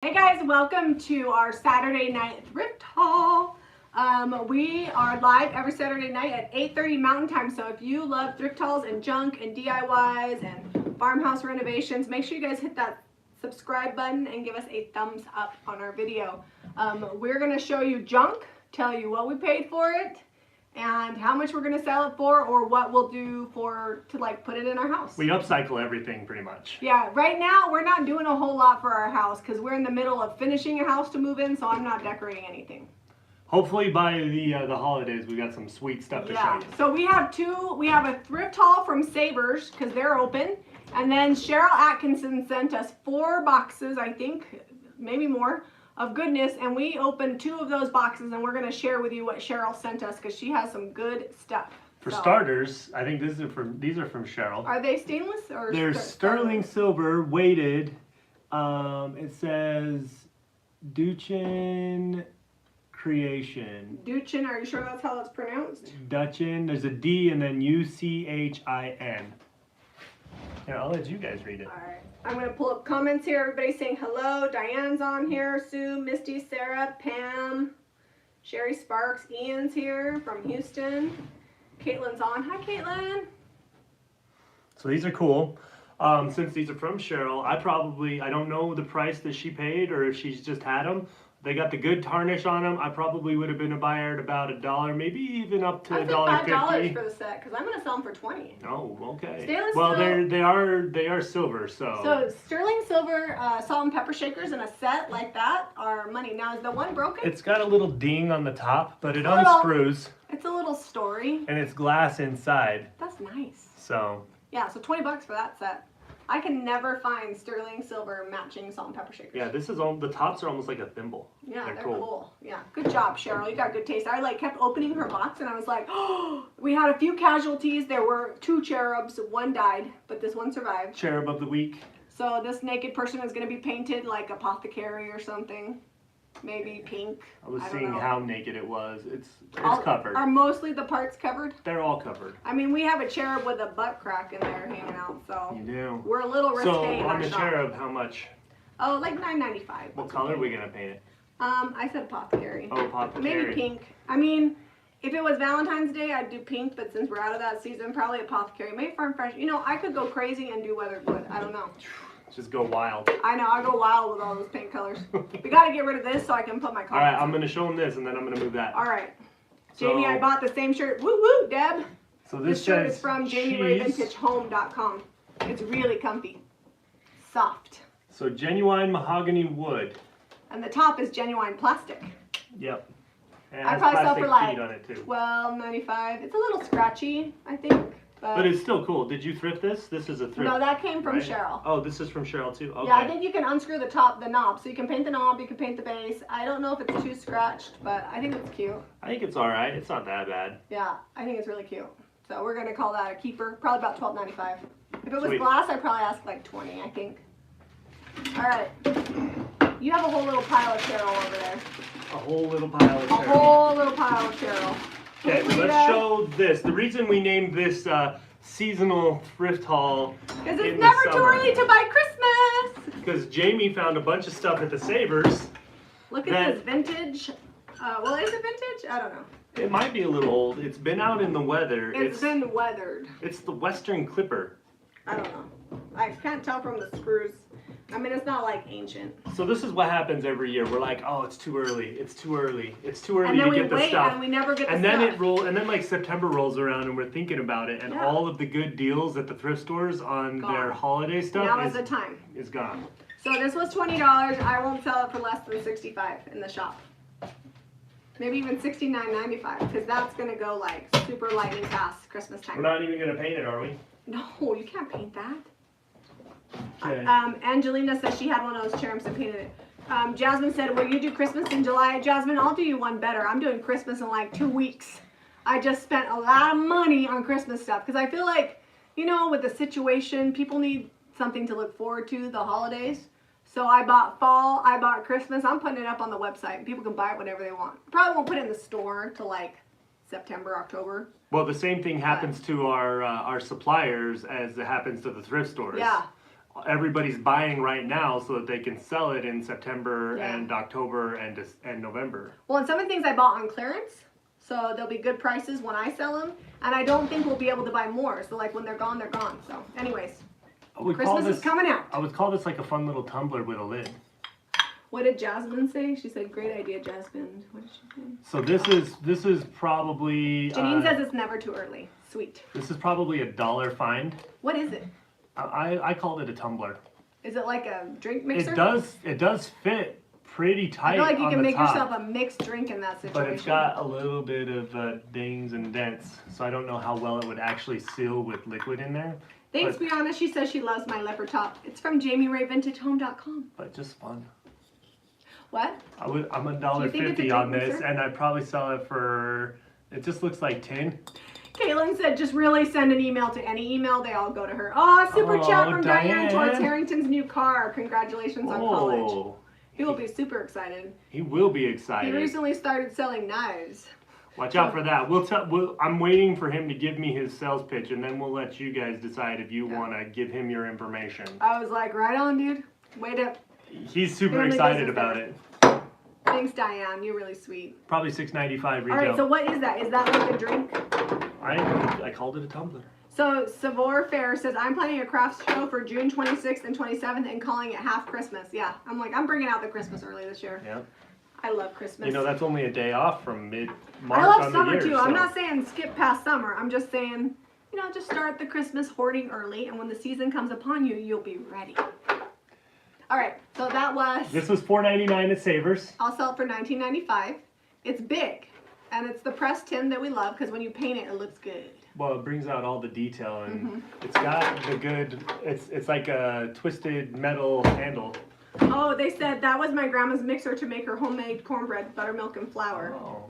Hey guys, welcome to our Saturday night thrift haul. We are live every Saturday night at 8:30 Mountain Time. So if you love thrift hauls and junk and DIYs and farmhouse renovations, make sure you guys hit that subscribe button and give us a thumbs up on our video. We're going to show you junk, tell you what we paid for it, and how much we're going to sell it for, or what we'll do to like put it in our house. We upcycle everything pretty much. Yeah, right now we're not doing a whole lot for our house because we're in the middle of finishing a house to move in, so I'm not decorating anything. Hopefully by the holidays we got some sweet stuff to show you. So we have a thrift haul from Savers because they're open, and then Cheryl Atkinson sent us 4 boxes, I think, maybe more, of goodness, and we opened 2 of those boxes, and we're going to share with you what Cheryl sent us because she has some good stuff. For starters, I think these are from Cheryl. Are they stainless or? They're sterling silver weighted. It says Duchin Creation. Duchin, are you sure that's how it's pronounced? Duchin. There's a D and then UCHIN. Here, I'll let you guys read it. All right. I'm going to pull up comments here. Everybody's saying hello. Diane's on here. Sue, Misty, Sarah, Pam, Sherry Sparks, Ian's here from Houston. Caitlin's on. Hi, Caitlin. So these are cool. Since these are from Cheryl, I don't know the price that she paid or if she's just had them. They got the good tarnish on them. I probably would have been a buyer at about $1, maybe even up to $1.50. $5 for the set because I'm going to sell them for $20. Oh, okay. Stainless well, steel. they are silver, so. So sterling silver salt and pepper shakers in a set like that are money. Now, is the one broken? It's got a little ding on the top, but it unscrews. It's a little story. And it's glass inside. That's nice. So. Yeah, so $20 for that set. I can never find sterling silver matching salt and pepper shakers. Yeah, the tops are almost like a thimble. Yeah, they're cool. Yeah, good job, Cheryl. You got good taste. I kept opening her box and I was like, oh, we had a few casualties. There were 2 cherubs. 1 died, but this one survived. Cherub of the week. So this naked person is going to be painted like apothecary or something. Maybe pink. I was seeing how naked it was. It's covered. Are mostly the parts covered? They're all covered. I mean, we have a cherub with a butt crack in there hanging out, so. You do. We're a little risque. So on the cherub, how much? Oh, like $9.95. What color are we gonna paint it? I said apothecary. Oh, apothecary. Maybe pink. I mean, if it was Valentine's Day, I'd do pink, but since we're out of that season, probably apothecary. Maybe farm fresh. You know, I could go crazy and do weathered wood. I don't know. Just go wild. I know, I go wild with all those paint colors. We gotta get rid of this so I can put my colors. All right, I'm gonna show them this and then I'm gonna move that. All right. Jamie, I bought the same shirt. Woo woo, Deb. So this shirt is from JamieRayVintageHome.com. It's really comfy. Soft. So genuine mahogany wood. And the top is genuine plastic. Yep. And I probably sell for like on it too. $12.95. It's a little scratchy, I think. But it's still cool. Did you thrift this? This is a thrift. No, that came from Cheryl. Oh, this is from Cheryl too. Okay. Yeah, I think you can unscrew the knob. So you can paint the knob, you can paint the base. I don't know if it's too scratched, but I think it's cute. I think it's alright. It's not that bad. Yeah, I think it's really cute. So we're going to call that a keeper. Probably about $12.95. If it was glass, I'd probably ask like $20, I think. Alright. You have a whole little pile of Cheryl over there. A whole little pile of Cheryl. A whole little pile of Cheryl. Okay, let's show this. The reason we named this seasonal thrift haul because it's never too early to buy Christmas. Because Jamie found a bunch of stuff at the Savers. Look at this vintage. Well, is it vintage? I don't know. It might be a little old. It's been out in the weather. It's been weathered. It's the Western Clipper. I don't know. I can't tell from the screws. I mean, it's not like ancient. So this is what happens every year. We're like, oh, it's too early. It's too early. It's too early to get the stuff. And we never get the stuff. And then like September rolls around and we're thinking about it, and all of the good deals at the thrift stores on their holiday stuff now is the time. Is gone. So this was $20. I won't sell it for less than $65 in the shop. Maybe even $69.95 because that's gonna go like super lightning fast Christmas time. We're not even gonna paint it, are we? No, you can't paint that. Okay. Angelina says she had one of those cherubs and painted it. Jasmine said, will you do Christmas in July? Jasmine, I'll do you one better. I'm doing Christmas in like 2 weeks. I just spent a lot of money on Christmas stuff because I feel like, you know, with the situation, people need something to look forward to the holidays. So I bought fall, I bought Christmas. I'm putting it up on the website. People can buy it whenever they want. Probably won't put it in the store till like September, October. Well, the same thing happens to our suppliers as it happens to the thrift stores. Yeah. everybody's buying right now so that they can sell it in September Yeah. and October and November. Well, and some of the things I bought on clearance, so there'll be good prices when I sell them, and I don't think we'll be able to buy more. So like when they're gone, they're gone. So anyways, Christmas is coming out. I would call this like a fun little tumbler with a lid. What did Jasmine say? She said, "Great idea, Jasmine." What did she say? So this is probably. Janine says it's never too early. Sweet. This is probably $1 find. What is it? I called it a tumbler. Is it like a drink mixer? It does fit pretty tight. I feel like you on can the make top, yourself a mixed drink in that situation. but it's got a little bit of dings and dents, so I don't know how well it would actually seal with liquid in there. Thanks, Brianna. She says she loves my leopard top. It's from JamiRayVintageHome.com. But just fun. What? I'm Do you think it's a $1.50 drink on this, mixer? and I'd probably sell it for. It just looks like tin. Caitlin said, just really send an email to any email. They all go to her. Oh, super Oh, chat from Diane Diane. towards Harrington's new car. Congratulations on college. Oh, He will be super excited. he will be He excited. recently started selling knives. Watch out for that. I'm waiting for him to give me his sales pitch, and then we'll let you guys decide if you want to give him your information. I was like, right on, dude. Way to. He's super Family excited business about there. it. Thanks, Diane. You're really sweet. Probably $6.95 retail. All right, so what is that? Is that like a drink? I called it a tumbler. So Savor Fair says, I'm planning a crafts show for June 26th and 27th and calling it Half Christmas. Yeah, I'm like, I'm bringing out the Christmas early this year. Yeah. I love Christmas. You know, that's only a day off from mid-March I love on summer the year. too. I'm so- not saying skip past summer. I'm just saying, you know, just start the Christmas hoarding early, and when the season comes upon you, you'll be ready. All right, so that was. This was $4.99 at Savers. I'll sell it for $19.95. It's big, and it's the pressed tin that we love because when you paint it, it looks good. Well, it brings out all the detail, and Mm-hmm. it's got the good. It's like a twisted metal handle. Oh, they said that was my grandma's mixer to make her homemade cornbread, buttermilk, and flour. Oh.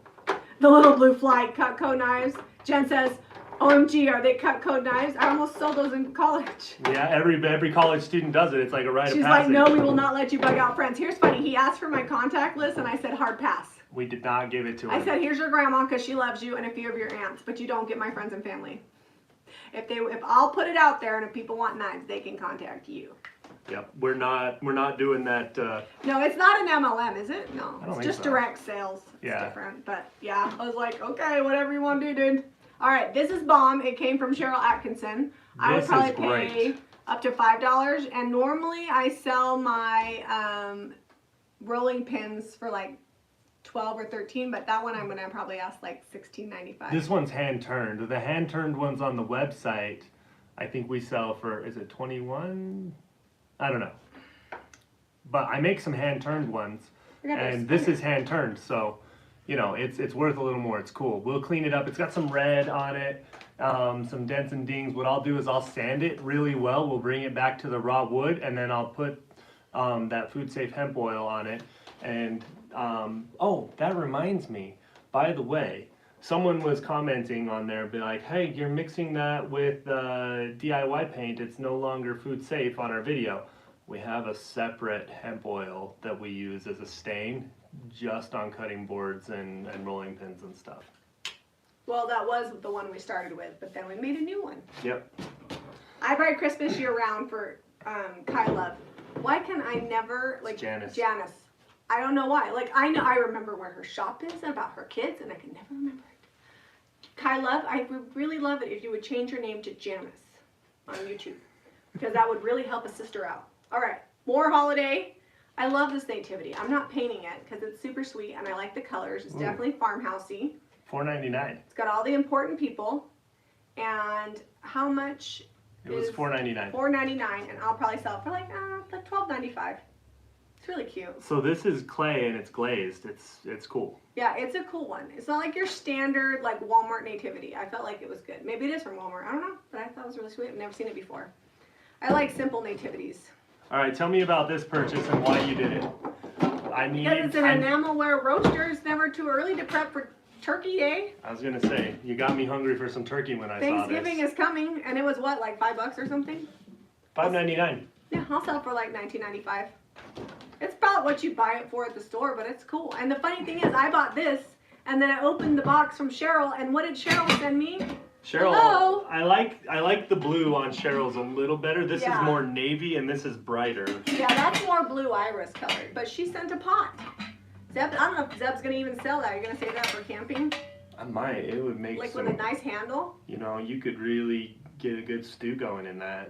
The little blue fly Cutco knives. Jen says, OMG, are they Cutco knives? I almost sold those in college. Yeah, every college student does it. It's like a rite She's of like, passage. no, we will not let you bug out friends. Here's funny. He asked for my contact list, and I said hard pass. We did not give it to him. I said, here's your grandma because she loves you and a few of your aunts, but you don't get my friends and family. If I'll put it out there, and if people want knives, they can contact you. Yep, we're not doing that. No, it's not an MLM, is it? No, I don't it's think just so. direct sales. It's Yeah. different, but yeah, I was like, okay, whatever you want to do, dude. All right, this is bomb. It came from Cheryl Atkinson. I would This probably is pay great. up to $5, and normally I sell my rolling pins for like 12 or 13, but that one I'm gonna probably ask like $16.95. This one's hand turned. The hand turned ones on the website, I think we sell for, is it 21? I don't know. But I make some hand turned ones, I got and those this is hand turned, so you know it's worth a little more. It's cool. We'll clean it up. It's got some red on it, some dents and dings. What I'll do is I'll sand it really well. We'll bring it back to the raw wood, and then I'll put that food safe hemp oil on it. And oh, that reminds me. By the way, someone was commenting on there, be like, hey, you're mixing that with DIY paint. It's no longer food safe on our video. We have a separate hemp oil that we use as a stain just on cutting boards and rolling pins and stuff. Well, that was the one we started with, but then we made a new one. Yep. I buy Christmas year round for Kai Love. Why can I never, like, Janice. I don't know why. Like, I remember where her shop is and about her kids, and I can never remember it. Kai Love, I would really love it if you would change your name to Janice on YouTube, because that would really help a sister out. All right, more holiday. I love this nativity. I'm not painting it because it's super sweet, and I like the colors. It's definitely farmhousey. $4.99. It's got all the important people, and how much? It was $4.99. $4.99, and I'll probably sell it for like $12.95. It's really cute. So this is clay and it's glazed. It's cool. Yeah, it's a cool one. It's not like your standard like Walmart nativity. I felt like it was good. Maybe it is from Walmart. I don't know, but I thought it was really sweet. I've never seen it before. I like simple nativities. All right, tell me about this purchase and why you did it. Because it's an Enamelware roaster. It's never too early to prep for Turkey Day. I was gonna say, you got me hungry for some turkey when I saw this. Thanksgiving is coming, and it was what, like $5 or something? $5.99. Yeah, I'll sell it for like $19.95. It's about what you buy it for at the store, but it's cool. And the funny thing is, I bought this, and then I opened the box from Cheryl, and what did Cheryl send me? Cheryl, Hello. I like the blue on Cheryl's a little better. This is Yeah. more navy and this is brighter. Yeah, that's more blue iris colored, but she sent a pot. Zeb, I don't know if Zeb's gonna even sell that. Are you gonna save that for camping? I might. It would make Like some, with a nice handle? you know, you could really get a good stew going in that.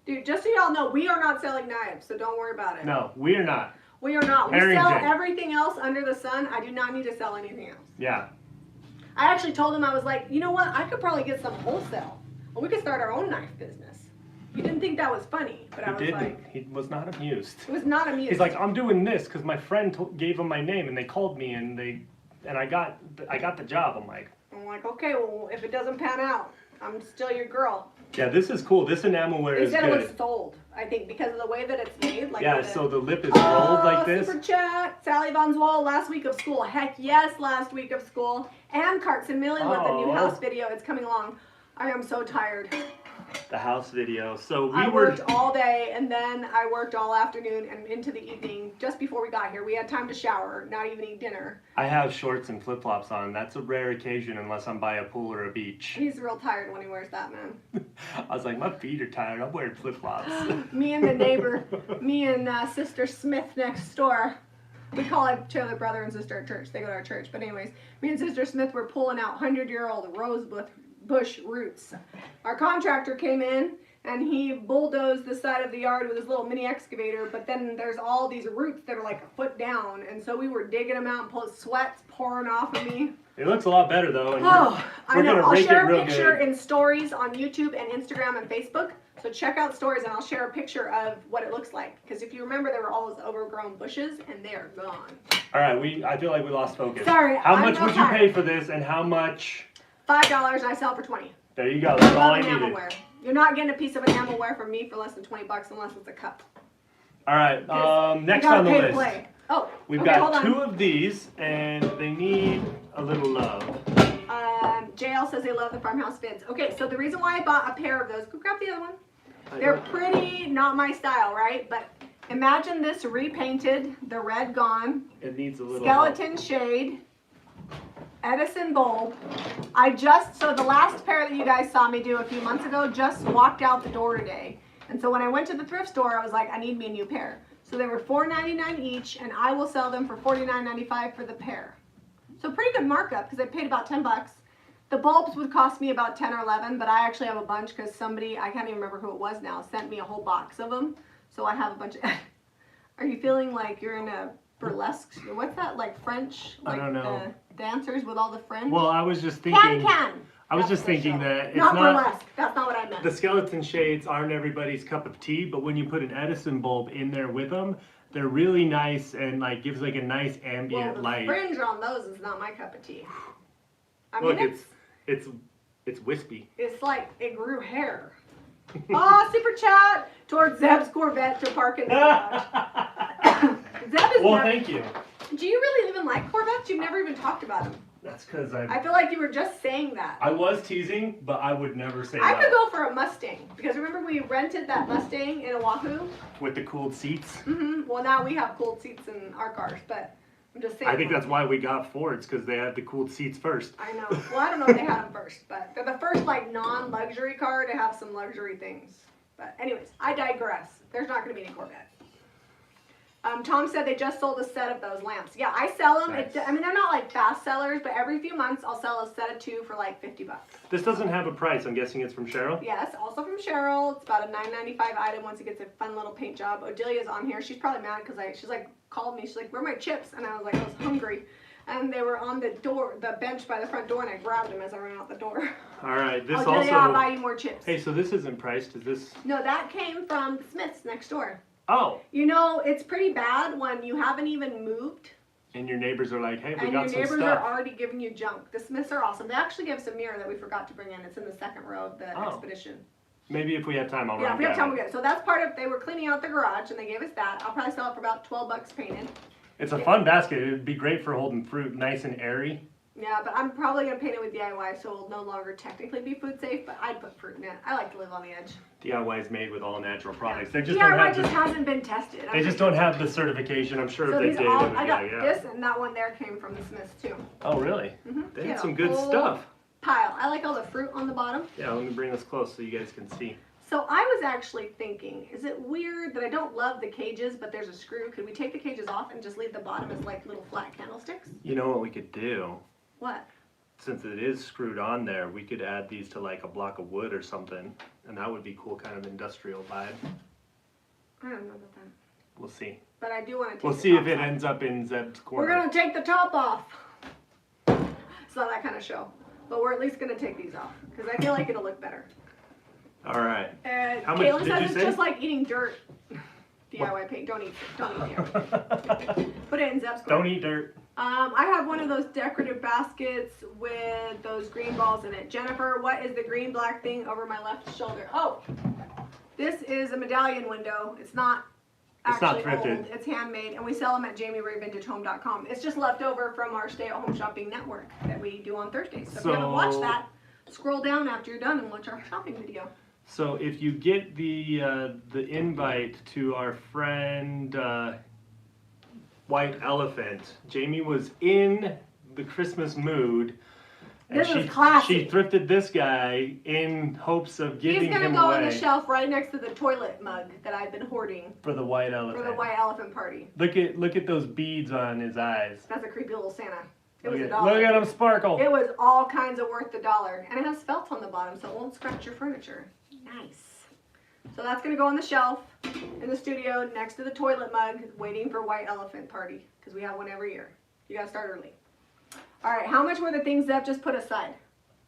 Dude, just so y'all know, we are not selling knives, so don't worry about it. No, we are not. We are not. We Harrington. sell everything else under the sun. I do not need to sell anything else. Yeah. I actually told him, I was like, you know what? I could probably get some wholesale. Or we could start our own knife business. He didn't think that was funny, but I was like, He was not amused. it was not amusing. He's like, I'm doing this because my friend gave him my name and they called me and I got the job. I'm like, okay, well, if it doesn't pan out, I'm still your girl. yeah, this is cool. This Enamelware They is said good. it was sold, I think, because of the way that it's made. Like Yeah, the, so the lip is rolled like this. Super chat. Sally Von Zwol, last week of school. Heck yes, last week of school. And Carts and Millie with the new house video. It's coming along. I am so tired. The house video. So I worked all day and then I worked all afternoon and into the evening just before we got here. We had time to shower, not even eat dinner. I have shorts and flip-flops on. That's a rare occasion unless I'm by a pool or a beach. He's real tired when he wears that, man. I was like, my feet are tired. I'm wearing flip-flops. Me and the neighbor, me and Sister Smith next door. We call each other brother and sister at church. They go to our church. But anyways, me and Sister Smith were pulling out 100-year-old rose bush roots. Our contractor came in and he bulldozed the side of the yard with his little mini excavator, but then there's all these roots that are like a foot down, and so we were digging them out and sweat's pouring off of me. It looks a lot better though. And I we're know. gonna I'll rake share it a real picture good. in stories on YouTube and Instagram and Facebook. So check out stories and I'll share a picture of what it looks like. Because if you remember, there were all those overgrown bushes and they are gone. All right, I feel like we lost focus. Sorry, How I'm much real would you tired. pay for this, and how much? $5 and I sell for 20. There you go. That's all I love needed. Enamelware. You're not getting a piece of Enamelware from me for less than $20 unless it's a cup. All right. Next You gotta on the pay to list, play. Oh, we've okay, hold got on. 2 of these, and they need a little love. JL says they love the farmhouse vids. Okay, so the reason why I bought a pair of those, go grab the other one. They're pretty, not my style, right? But imagine this repainted, the red gone, It needs a little skeleton shade, Edison bulb. So the last pair that you guys saw me do a few months ago just walked out the door today. And so when I went to the thrift store, I was like, I need me a new pair. So they were $4.99 each, and I will sell them for $49.95 for the pair. So pretty good markup because I paid about $10. The bulbs would cost me about 10 or 11, but I actually have a bunch because somebody, I can't even remember who it was now, sent me a whole box of them. So I have a bunch of, Are you feeling like you're in a burlesque, what's that, like French? Like I don't know. The dancers with all the French? Well, I was just thinking. Can. I was That's just the thinking show. that it's Not not. burlesque. That's not what I meant. The skeleton shades aren't everybody's cup of tea, but when you put an Edison bulb in there with them, they're really nice and like gives like a nice ambient Well, the light. fringe on those is not my cup of tea. I Look, mean, it's wispy. it's like it grew hair. Oh, super chat towards Zeb's Corvette to park in the garage. Zeb is Well, never, thank you. do you really even like Corvettes? You've never even talked about them. That's because I feel like you were just saying that. I was teasing, but I would never say I that. could go for a Mustang because remember we rented that Mustang in Oahu. With the cooled seats. Well, now we have cooled seats in our cars, but I'm just saying. I think that's why we got Fords, because they had the cooled seats first. I know. Well, I don't know if they had them first, but they're the first like non-luxury car to have some luxury things. But anyways, I digress. There's not going to be any Corvette. Tom said they just sold a set of those lamps. Yeah, I sell them. Nice. I mean, they're not like fast sellers, but every few months I'll sell a set of 2 for like $50. This doesn't have a price. I'm guessing it's from Cheryl. Yes, also from Cheryl. It's about a $9.95 item once it gets a fun little paint job. Odelia's on here. She's probably mad because she's like called me. She's like, "Where are my chips?" And I was like, I was hungry. And they were on the door, the bench by the front door, and I grabbed them as I ran out the door. All right. This Odelia, also. I'll buy you more chips. Hey, so this isn't priced. Is this? No, that came from the Smiths next door. Oh. You know, it's pretty bad when you haven't even moved. And your neighbors are like, "Hey, we And got your some neighbors stuff." are already giving you junk. The Smiths are awesome. They actually gave us a mirror that we forgot to bring in. It's in the second row of the expedition. Maybe if we have time, I'll Yeah, run if we have down. time, we'll get it. So that's part of, they were cleaning out the garage and they gave us that. I'll probably sell it for about $12 painted. It's a fun basket. It'd be great for holding fruit, nice and airy. Yeah, but I'm probably going to paint it with DIY, so it'll no longer technically be food safe, but I'd put fruit in it. I like to live on the edge. DIY is made with all natural products. They just DIY don't have just the, hasn't been tested. they just don't have the certification. I'm sure So if they these did, all, it would I got yeah. this and that one there came from the Smiths too. Oh, really? Mm-hmm. They had some good stuff. pile. I like all the fruit on the bottom. Yeah, let me bring this close so you guys can see. So I was actually thinking, is it weird that I don't love the cages, but there's a screw? Could we take the cages off and just leave the bottom as like little flat candlesticks? You know what we could do? What? Since it is screwed on there, we could add these to like a block of wood or something, and that would be cool, kind of industrial vibe. I don't know about that. We'll see. But I do want to take We'll the see top if it off. ends up in Zeb's corner. We're going to take the top off. It's not that kind of show. But we're at least going to take these off because I feel like it'll look better. All right. How much Caitlin did says you it's say? just like eating dirt. DIY paint. Don't eat dirt. Put it in Zeb's corner. Don't eat dirt. I have one of those decorative baskets with those green balls in it. Jennifer, what is the green black thing over my left shoulder? Oh, this is a medallion window. It's not actually thrifted. old. It's handmade, and we sell them at JamiRayVintageHome.com. It's just left over from our stay-at-home shopping network that we do on Thursdays. So if you haven't watched that, scroll down after you're done and watch our shopping video. So if you get the invite to our friend White Elephant, Jami was in the Christmas mood. And This is classy. She thrifted this guy in hopes of giving He's going to him go away on the shelf right next to the toilet mug that I've been hoarding for the White Elephant. for the White Elephant party. Look at those beads on his eyes. That's a creepy little Santa. It Look was at, $1. look at him sparkle. It was all kinds of worth $1. And it has felt on the bottom so it won't scratch your furniture. Nice. So that's going to go on the shelf in the studio next to the toilet mug waiting for White Elephant party because we have one every year. You got to start early. All right, how much were the things Zeb just put aside?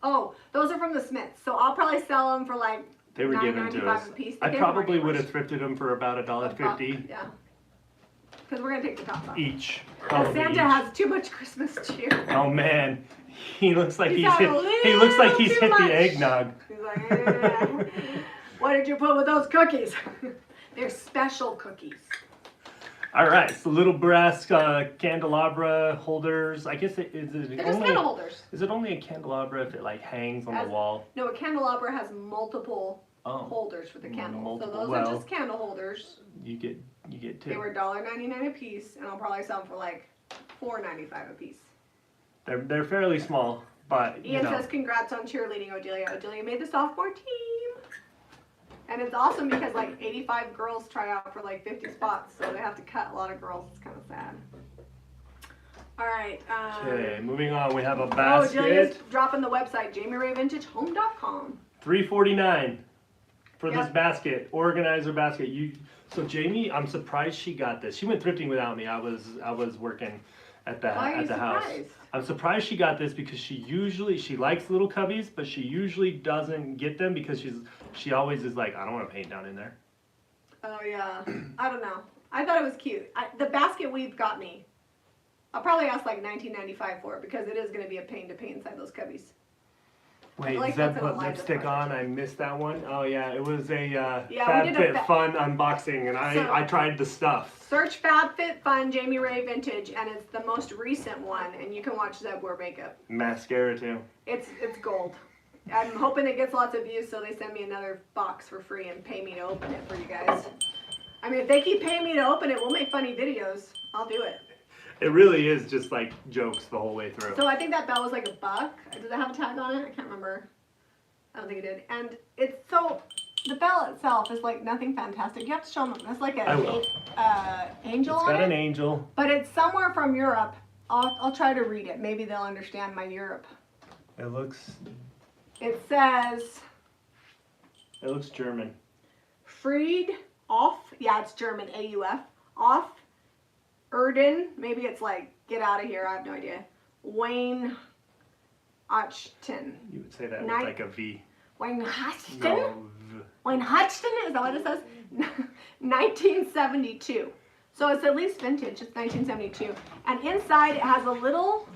Oh, those are from the Smiths. So I'll probably sell them for like They were given to us. $9.95 a piece. I probably would have thrifted them for about $1.50 Yeah. Because we're going to take the top off. each. Because Probably Santa each. has too much Christmas cheer. Oh man, he looks like He's he's had hit. a He looks like little he's too hit much. the eggnog. He's like, eh. What did you put with those cookies? They're special cookies. All right, so little brass candelabra holders. I guess is it They're just only candle holders. is it only a candelabra if it like hangs on As- the wall? No, a candelabra has multiple Oh, holders for the candle. Multiple- So those well, are just candle holders. you get two. They were $1.99 a piece, and I'll probably sell them for like $4.95 a piece. They're fairly small, but you Ian know. says, congrats on cheerleading, Odelia. Odelia made the sophomore team. And it's awesome because like 85 girls try out for like 50 spots, so they have to cut a lot of girls. It's kind of sad. All right. Okay, moving on. We have a Oh, basket. Odelia's dropping the website, JamiRayVintageHome.com. $3.49 for this Yep. basket, organizer basket. So Jami, I'm surprised she got this. She went thrifting without me. I was working at the Why are you house. surprised? I'm surprised she got this because she likes little cubbies, but she usually doesn't get them because she always is like, I don't want to paint down in there. Oh yeah, I don't know. I thought it was cute. The basket weave got me. I'll probably ask like $19.95 for it because it is going to be a pain to paint inside those cubbies. Wait, like Zeb that's an put Eliza lipstick project. on. I missed that one. Oh yeah, it was a we Fab did a Fit fa- Fun unboxing, and I tried the stuff. Search FabFitFun Jami Ray Vintage, and it's the most recent one, and you can watch Zeb wear makeup. Mascara too. It's gold. I'm hoping it gets lots of views, so they send me another box for free and pay me to open it for you guys. I mean, if they keep paying me to open it, we'll make funny videos. I'll do it. It really is just like jokes the whole way through. So I think that bell was like $1. Does it have a tag on it? I can't remember. I don't think it did. And it's so, the bell itself is like nothing fantastic. You have to show them. It's like I will. angel It's on got an it. angel. But it's somewhere from Europe. I'll try to read it. Maybe they'll understand my Europe. It looks It says German. Fried off. Yeah, it's German. AUF. Off. Erden. Maybe it's like get out of here. I have no idea. Wayne Ochton. You would say that with Night- like a V. Wayne Hodgson? No, V. Wayne Hodgson? Is that what it says? 1972. So it's at least vintage. It's 1972. And inside it has a little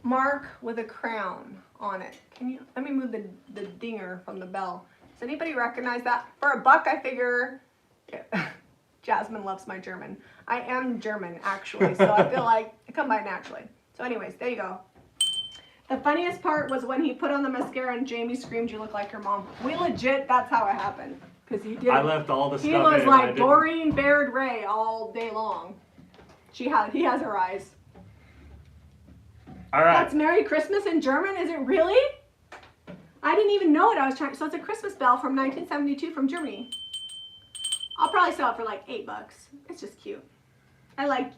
mark with a crown on it. Can you, let me move the dinger from the bell. Does anybody recognize that? For $1, I figure, Jasmine loves my German. I am German, actually, so I feel like I come by naturally. So anyways, there you go. The funniest part was when he put on the mascara and Jami screamed, "You look like your mom." We legit, that's how it happened. Because he did. I left all the He stuff was in. I like didn't- Doreen Baird Ray all day long. He has her eyes. All right. That's Merry Christmas in German? Is it really? I didn't even know it. I was trying. So it's a Christmas bell from 1972 from Germany. I'll probably sell it for like $8. It's just cute. I like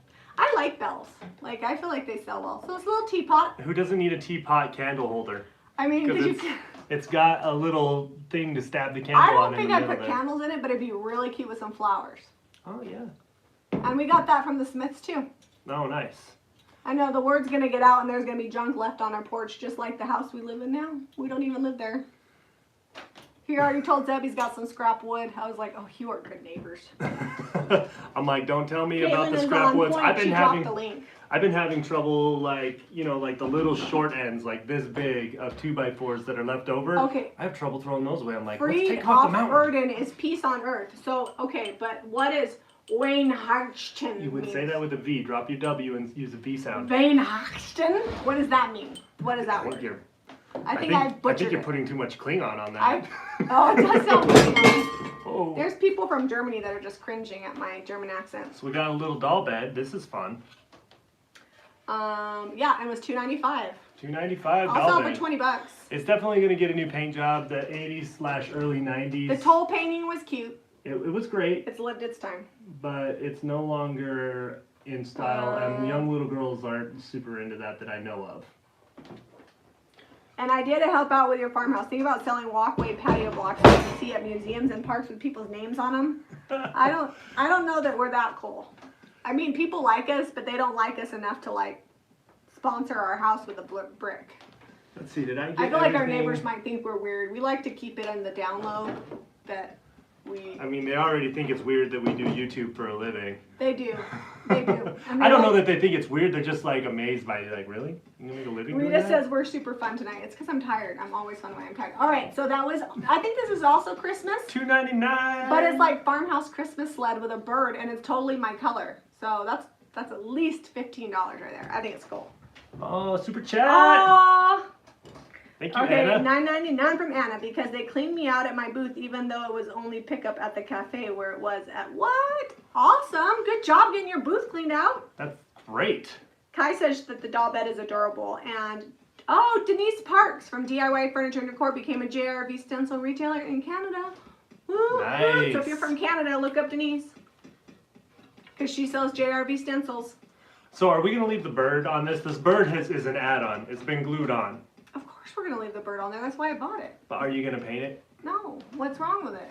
bells. Like, I feel like they sell well. So this little teapot. Who doesn't need a teapot candle holder? I mean, because it's got a little thing to stab the candle I on. don't think I'd put candles in it, but it'd be really cute with some flowers. Oh, yeah. And we got that from the Smiths, too. Oh, nice. I know the word's going to get out and there's going to be junk left on our porch, just like the house we live in now. We don't even live there. He already told Zeb he's got some scrap wood. I was like, oh, you are good neighbors. I'm like, don't tell me Caitlin about the is scrap on woods. point. She dropped the link. I've been having trouble, like, you know, like the little short ends, like this big, of 2x4s that are left over. Okay. I have trouble throwing those away. I'm like, let's Fried take off the mountain. Burden is peace on earth. So, okay, but what is Weihnachten? You would say that with a V. Drop your W and use a V sound. Weihnachten? What does that mean? What is that word? I think I butchered I think you're it. putting too much Klingon on that. Oh, it does sound Klingon. Oh. There's people from Germany that are just cringing at my German accent. So we got a little doll bed. This is fun. Yeah, it was $2.95. $2.95 I'll doll sell it bed. for $20. It's definitely going to get a new paint job. The 80s/early 90s. The toll painting was cute. It was great. It's lived its time. But it's no longer in style, and young little girls aren't super into that I know of. An idea to help out with your farmhouse. Think about selling walkway patio blocks that you see at museums and parks with people's names on them. I don't know that we're that cool. I mean, people like us, but they don't like us enough to like sponsor our house with a brick. Let's see, did I get I feel like our everything? neighbors might think we're weird. We like to keep it on the down low. That we. I mean, they already think it's weird that we do YouTube for a living. They do. They do. I don't know that they think it's weird. They're just like amazed by it. Like, really? You make a living doing Rita that? says we're super fun tonight. It's because I'm tired. I'm always fun when I'm tired. All right, so that was. I think this is also Christmas. $2.99. But it's like farmhouse Christmas sled with a bird, and it's totally my color. So that's at least $15 right there. I think it's cool. Oh, super chat. Oh. Thank you, Okay, Anna. $9.99 from Anna because they cleaned me out at my booth, even though it was only pickup at the cafe where it was at. What? Awesome! Good job getting your booth cleaned out. That's great. Kai says that the doll bed is adorable, and oh, Denise Parks from DIY Furniture and Decor became a JRV stencil retailer in Canada. Woo, Nice. woo. So if you're from Canada, look up Denise because she sells JRV stencils. So are we going to leave the bird on this? This bird is an add-on. It's been glued on. Of course we're gonna leave the bird on there. That's why I bought it. But are you going to paint it? No, what's wrong with it?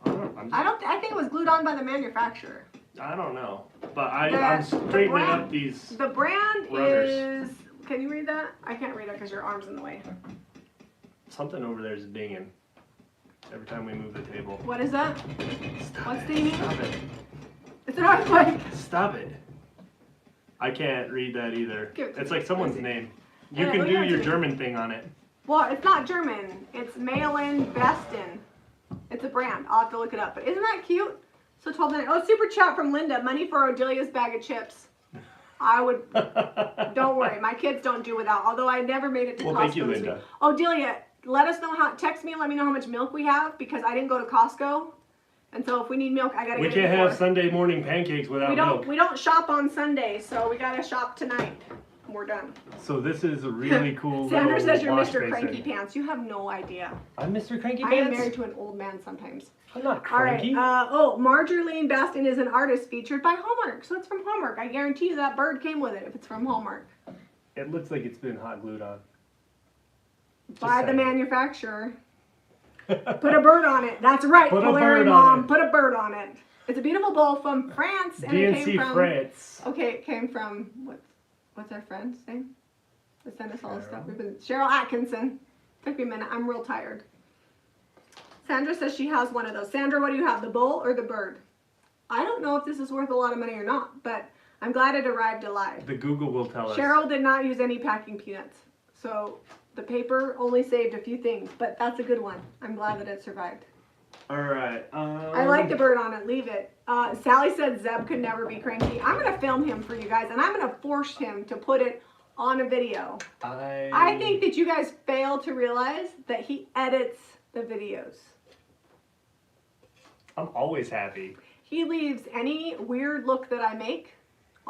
I don't know. I think it was glued on by the manufacturer. I don't know. But I'm straightening up these. The brand runners. is. Can you read that? I can't read it because your arm's in the way. Something over there is dinging every time we move the table. What is that? Stop What's it. dinging? Stop it. It's an earthquake. Stop it. I can't read that either. Give it to It's me. like someone's Let's see. name. You Yeah, can look do at your it. German thing on it. Well, it's not German. It's Malin Bestin. It's a brand. I'll have to look it up. But isn't that cute? So 12.99. Oh, super chat from Linda. Money for Odelia's bag of chips. I would. Don't worry. My kids don't do without. Although I never made it to Costco. Thank you, this Linda. week. Odelia, let us know how. Text me and let me know how much milk we have because I didn't go to Costco. And so if we need milk, I gotta We get it can't have before. Sunday morning pancakes without milk. We don't shop on Sunday, so we gotta shop tonight. We're done. So this is a really cool Sandra little says you're wash Mr. basin. Cranky Pants. You have no idea. I'm Mr. Cranky I Pants? am married to an old man sometimes. I'm not All right. cranky. Marjorie Bastin is an artist featured by Hallmark. So it's from Hallmark. I guarantee you that bird came with it if it's from Hallmark. It looks like it's been hot glued on. By the saying. manufacturer. Put a bird on it. That's right, Put a Polari bird on Mom. it. Put a bird on it. It's a beautiful bowl from France. And it came DNC from, France. Okay, it came from, what's our friend's name? They sent us all this stuff. Cheryl. Cheryl Atkinson. Took me a minute. I'm real tired. Sandra says she has one of those. Sandra, what do you have, the bull or the bird? I don't know if this is worth a lot of money or not, but I'm glad it arrived alive. The Google will tell us. Cheryl did not use any packing peanuts. So the paper only saved a few things, but that's a good one. I'm glad that it survived. All right. I like the bird on it. Leave it. Sally said Zeb could never be cranky. I'm going to film him for you guys, and I'm going to force him to put it on a video. I think that you guys fail to realize that he edits the videos. I'm always happy. He leaves any weird look that I make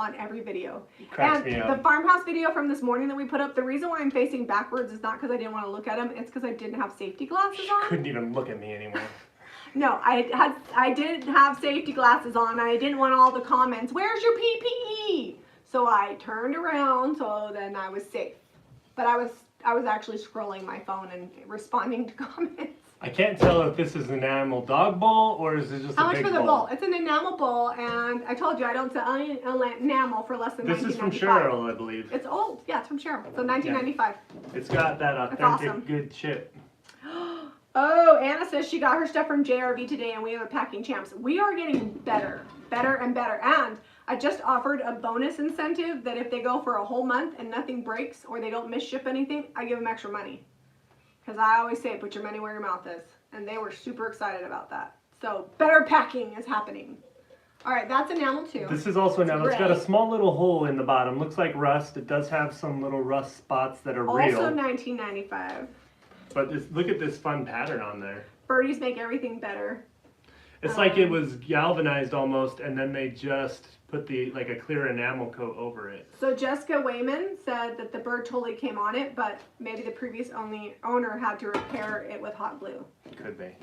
on every video. Cracks me up. The farmhouse video from this morning that we put up, the reason why I'm facing backwards is not because I didn't want to look at them, it's because I didn't have safety glasses on. Couldn't even look at me anymore. No, I did have safety glasses on, and I didn't want all the comments, where's your PPE? So I turned around, so then I was safe. But I was actually scrolling my phone and responding to comments. I can't tell if this is an enamel dog bowl or is it just How a much big for the bowl? bowl? It's an enamel bowl, and I told you I don't sell enamel for less than This is from $19.95. Cheryl, I believe. It's old. Yeah, it's from Cheryl. So $19.95. It's got that authentic awesome. good chip. Oh, Anna says she got her stuff from JRV today, and we have a packing champs. We are getting better and better. And I just offered a bonus incentive that if they go for a whole month and nothing breaks or they don't misship anything, I give them extra money. Because I always say, put your money where your mouth is. And they were super excited about that. So better packing is happening. All right, that's enamel too. This is also enamel. It's got a small little hole in the bottom. Looks like rust. It does have some little rust spots that are real. Also $19.95. But look at this fun pattern on there. Birdies make everything better. It's like it was galvanized almost, and then they just put like a clear enamel coat over it. So Jessica Wayman said that the bird totally came on it, but maybe the previous owner had to repair it with hot glue. Could be.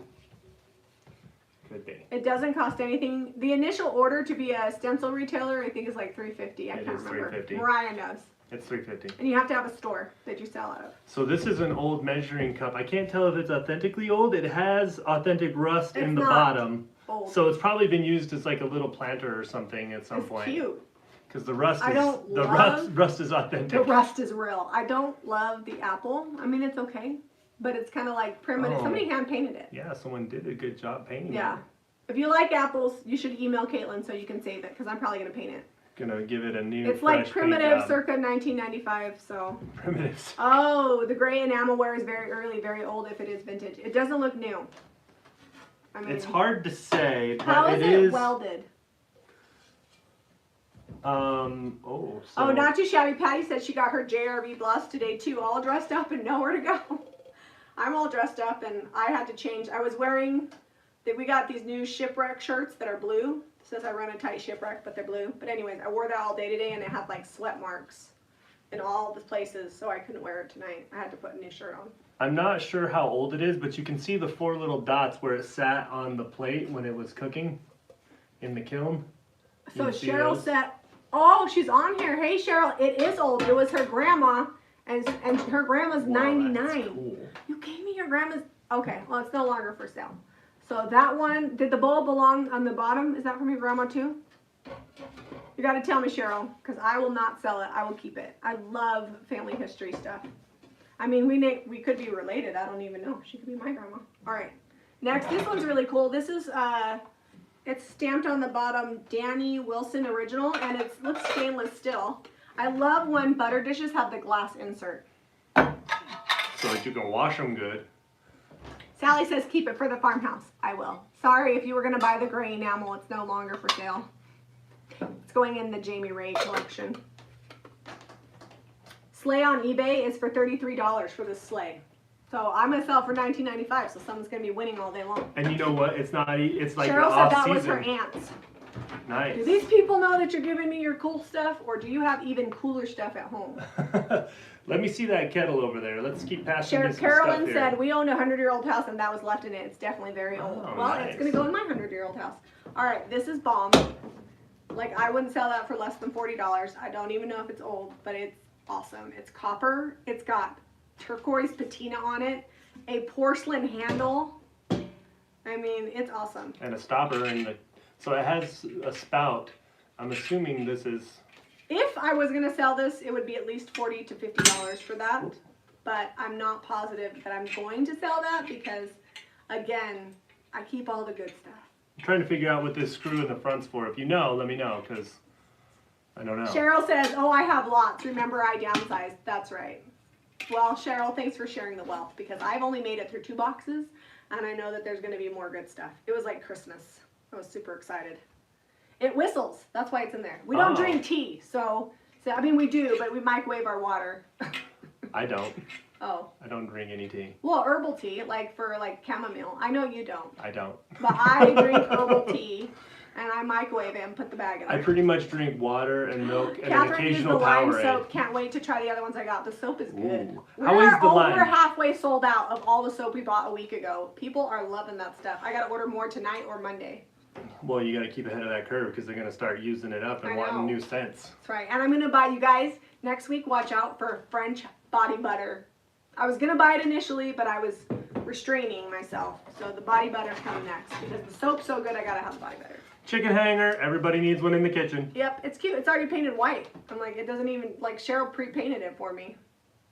Could be. It doesn't cost anything. The initial order to be a stencil retailer, I think, is like $350. I can't remember. $350. Mariah knows. It's $350. And you have to have a store that you sell out of. So this is an old measuring cup. I can't tell if it's authentically old. It has authentic rust in the bottom. Old. So it's probably been used as like a little planter or something at some point. It's cute. Because the rust is rust is authentic. The rust is real. I don't love the apple. I mean, it's okay, but it's kind of like primitive. Oh. Somebody hand painted it. Yeah, someone did a good job painting Yeah. it. If you like apples, you should email Caitlin so you can save it, because I'm probably gonna paint it. Gonna give it a new. It's like fresh primitive, paint job. circa 1995. So. Primitive. Oh, the gray enamelware is very early, very old if it is vintage. It doesn't look new. I mean, It's hard to say, but how is it it is. welded? Oh, Not too shabby. Patty said she got her JRV blouse today too, all dressed up and nowhere to go. I'm all dressed up and I had to change. I was wearing, we got these new shipwreck shirts that are blue. It says I run a tight shipwreck, but they're blue. But anyways, I wore that all day today and it had like sweat marks in all the places, so I couldn't wear it tonight. I had to put a new shirt on. I'm not sure how old it is, but you can see the 4 little dots where it sat on the plate when it was cooking in the kiln. So Cheryl said, oh, she's on here. Hey, Cheryl, it is old. It was her grandma, and her grandma's 99. That's cool. You gave me your grandma's, okay, well, it's no longer for sale. So that one, did the bowl belong on the bottom? Is that from your grandma too? You got to tell me, Cheryl, because I will not sell it. I will keep it. I love family history stuff. I mean, we could be related. I don't even know. She could be my grandma. All right. Next, this one's really cool. This is, it's stamped on the bottom, Danny Wilson Original, and it looks stainless still. I love when butter dishes have the glass insert. So that you can wash them good. Sally says keep it for the farmhouse. I will. Sorry if you were going to buy the gray enamel. It's no longer for sale. It's going in the Jami Ray collection. Sleigh on eBay is for $33 for this sleigh. So I'm going to sell for $19.95, so someone's going to be winning all day long. And you know what? It's not. It's like Cheryl off said that season. was her aunt's. Nice. Do these people know that you're giving me your cool stuff, or do you have even cooler stuff at home? Let me see that kettle over there. Let's keep passing this Carolyn stuff said, here. we owned a 100-year-old house and that was left in it. It's definitely very old. Oh, Well, nice. it's going to go in my 100-year-old house. All right, this is bomb. Like, I wouldn't sell that for less than $40. I don't even know if it's old, but it's awesome. It's copper. It's got turquoise patina on it, a porcelain handle. I mean, it's awesome. And a stopper so it has a spout. I'm assuming this is. If I was going to sell this, it would be at least $40 to $50 for that. But I'm not positive that I'm going to sell that because, again, I keep all the good stuff. I'm trying to figure out what this screw in the front's for. If you know, let me know, because I don't know. Cheryl says, oh, I have lots. Remember, I downsized. That's right. Well, Cheryl, thanks for sharing the wealth, because I've only made it through 2 boxes, and I know that there's going to be more good stuff. It was like Christmas. I was super excited. It whistles. That's why it's in there. We don't drink tea, so I mean, we do, but we microwave our water. I don't. Oh. I don't drink any tea. Well, herbal tea, like for like chamomile. I know you don't. I don't. But I drink herbal tea, and I microwave it and put the bag in I there. pretty much drink water and milk and an Catherine used the occasional lime Powerade. soap. Can't wait to try the other ones I got. The soap is good. Ooh. We're How is the over lime? halfway sold out of all the soap we bought a week ago. People are loving that stuff. I got to order more tonight or Monday. Well, you got to keep ahead of that curve because they're going to start using it up and I wanting know. new scents. That's right. And I'm going to buy you guys next week. Watch out for French body butter. I was going to buy it initially, but I was restraining myself. So the body butter's coming next because the soap's so good I got to have the body butter. Chicken hanger. Everybody needs one in the kitchen. Yep, it's cute. It's already painted white. I'm like, it doesn't even, like Cheryl pre-painted it for me.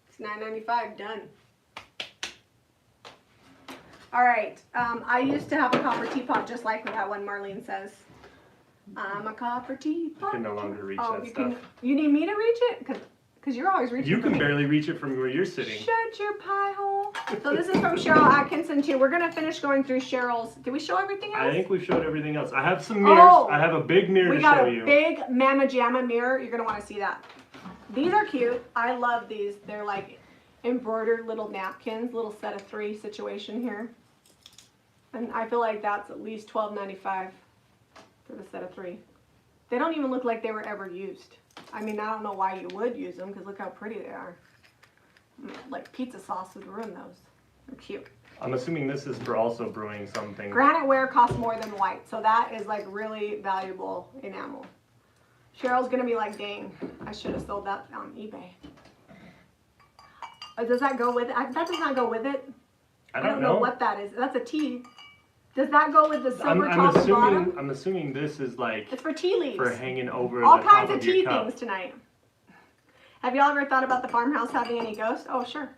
It's $9.95, done. All right, I used to have a copper teapot just like that one Marlene says. I'm a copper teapot. I can no longer reach that you stuff. You need me to reach it? Because you're always reaching You for can me. barely reach it from where you're sitting. Shut your pie hole. So this is from Cheryl Atkinson too. We're gonna finish going through Cheryl's. Did we show everything else? I think we've showed everything else. I have some mirrors. Oh, I have a big mirror we to got show a you. big Mama Jamma mirror. You're gonna want to see that. These are cute. I love these. They're like embroidered little napkins, little set of 3 situation here. And I feel like that's at least $12.95 for the set of 3. They don't even look like they were ever used. I mean, I don't know why you would use them because look how pretty they are. Like pizza sauce would ruin those. They're cute. I'm assuming this is for also brewing something. Graniteware costs more than white, so that is like really valuable enamel. Cheryl's gonna be like, dang, I should have sold that on eBay. Does that go with it? That does not go with it. I don't know. know what that is. That's a tea. Does that go with the silver top and bottom? I'm assuming this is like It's for tea leaves. for hanging over All the top kinds of of your tea cup. things tonight. Have y'all ever thought about the farmhouse having any ghosts? Oh, sure.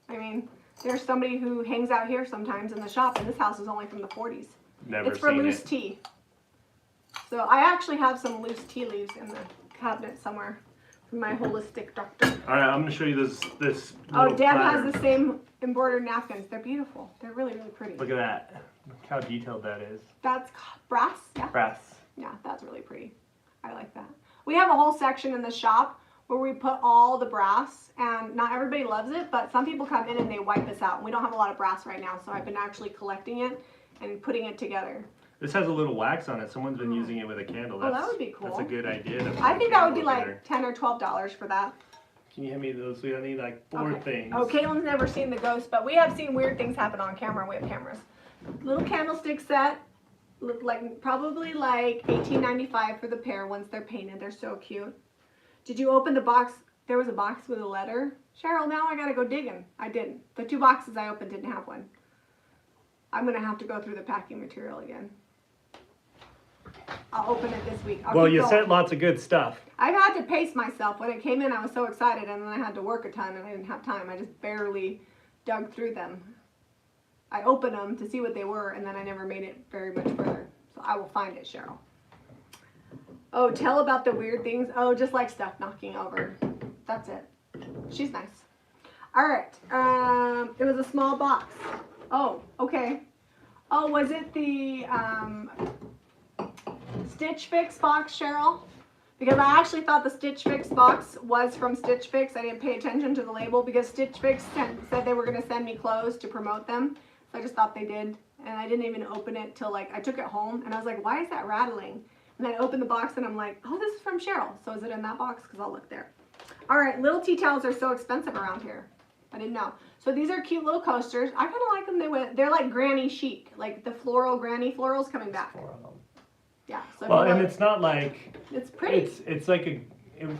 I mean, there's somebody who hangs out here sometimes in the shop, and this house is only from the 40s. Never It's for seen loose it. tea. So I actually have some loose tea leaves in the cabinet somewhere from my holistic doctor. All right, I'm gonna show you this. Oh, little Deb platter. has the same embroidered napkins. They're beautiful. They're really, really pretty. Look at that. Look how detailed that is. That's brass, yeah. Brass. Yeah, that's really pretty. I like that. We have a whole section in the shop where we put all the brass, and not everybody loves it, but some people come in and they wipe us out. We don't have a lot of brass right now, so I've been actually collecting it and putting it together. This has a little wax on it. Someone's been using it with a candle. Oh, that would be cool. That's a good idea. to put I a think that would be candle in like there. $10 or $12 for that. Can you hand me those? We need like 4 Okay. things. Oh, Caitlin's never seen the ghost, but we have seen weird things happen on camera. We have cameras. Little candlestick set. Look like probably like $18.95 for the pair once they're painted. They're so cute. Did you open the box? There was a box with a letter. Cheryl, now I gotta go digging. I didn't. The 2 boxes I opened didn't have one. I'm gonna have to go through the packing material again. I'll open it this week. Well, you going. sent lots of good stuff. I've had to pace myself. When it came in, I was so excited, and then I had to work a ton, and I didn't have time. I just barely dug through them. I opened them to see what they were, and then I never made it very much further. So I will find it, Cheryl. Oh, tell about the weird things. Oh, just like stuff knocking over. That's it. She's nice. All right. It was a small box. Oh, okay. Oh, was it the Stitch Fix box, Cheryl? Because I actually thought the Stitch Fix box was from Stitch Fix. I didn't pay attention to the label because Stitch Fix said they were going to send me clothes to promote them. So I just thought they did. And I didn't even open it till like, I took it home and I was like, why is that rattling? And then I opened the box and I'm like, oh, this is from Cheryl. So is it in that box? Because I'll look there. All right, little tea towels are so expensive around here. I didn't know. So these are cute little coasters. I kind of like them. They're like granny chic, like the floral granny florals coming back. Yeah. So Well, and it's not like it's pretty. It's like a.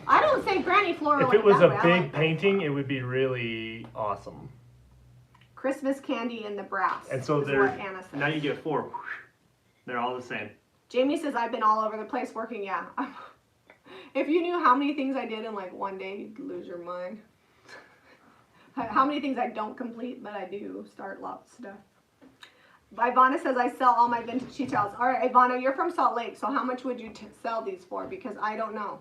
I don't say granny floral. If like it was that a way. I big like that. painting, it would be really awesome. Christmas candy in the brass. And so is they're what Anna says. now you get 4. They're all the same. Jamie says I've been all over the place working. Yeah. If you knew how many things I did in like one day, you'd lose your mind. How many things I don't complete, but I do start lots of stuff. Ivana says I sell all my vintage tea towels. All right, Ivana, you're from Salt Lake, so how much would you sell these for? Because I don't know.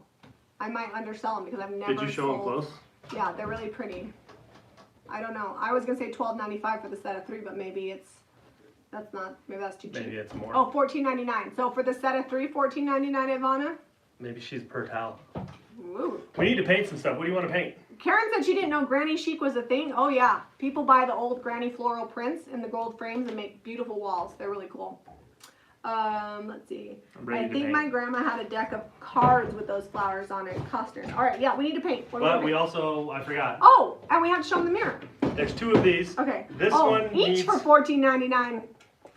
I might undersell them because I've never Did you show them sold. close? Yeah, they're really pretty. I don't know. I was gonna say $12.95 for the set of 3, but maybe that's not. Maybe that's too cheap. Maybe it's more. Oh, $14.99. So for the set of 3, $14.99, Ivana. Maybe she's per towel. Ooh. We need to paint some stuff. What do you want to paint? Karen said she didn't know granny chic was a thing. Oh yeah, people buy the old granny floral prints in the gold frames and make beautiful walls. They're really cool. Let's see. I'm ready I to think paint. my grandma had a deck of cards with those flowers on it. Custard. All right, yeah, we need to paint. What do But we we paint? also, I forgot. Oh, and we have to show them the mirror. There's 2 of these. Okay. This oh, one each needs, for $14.99.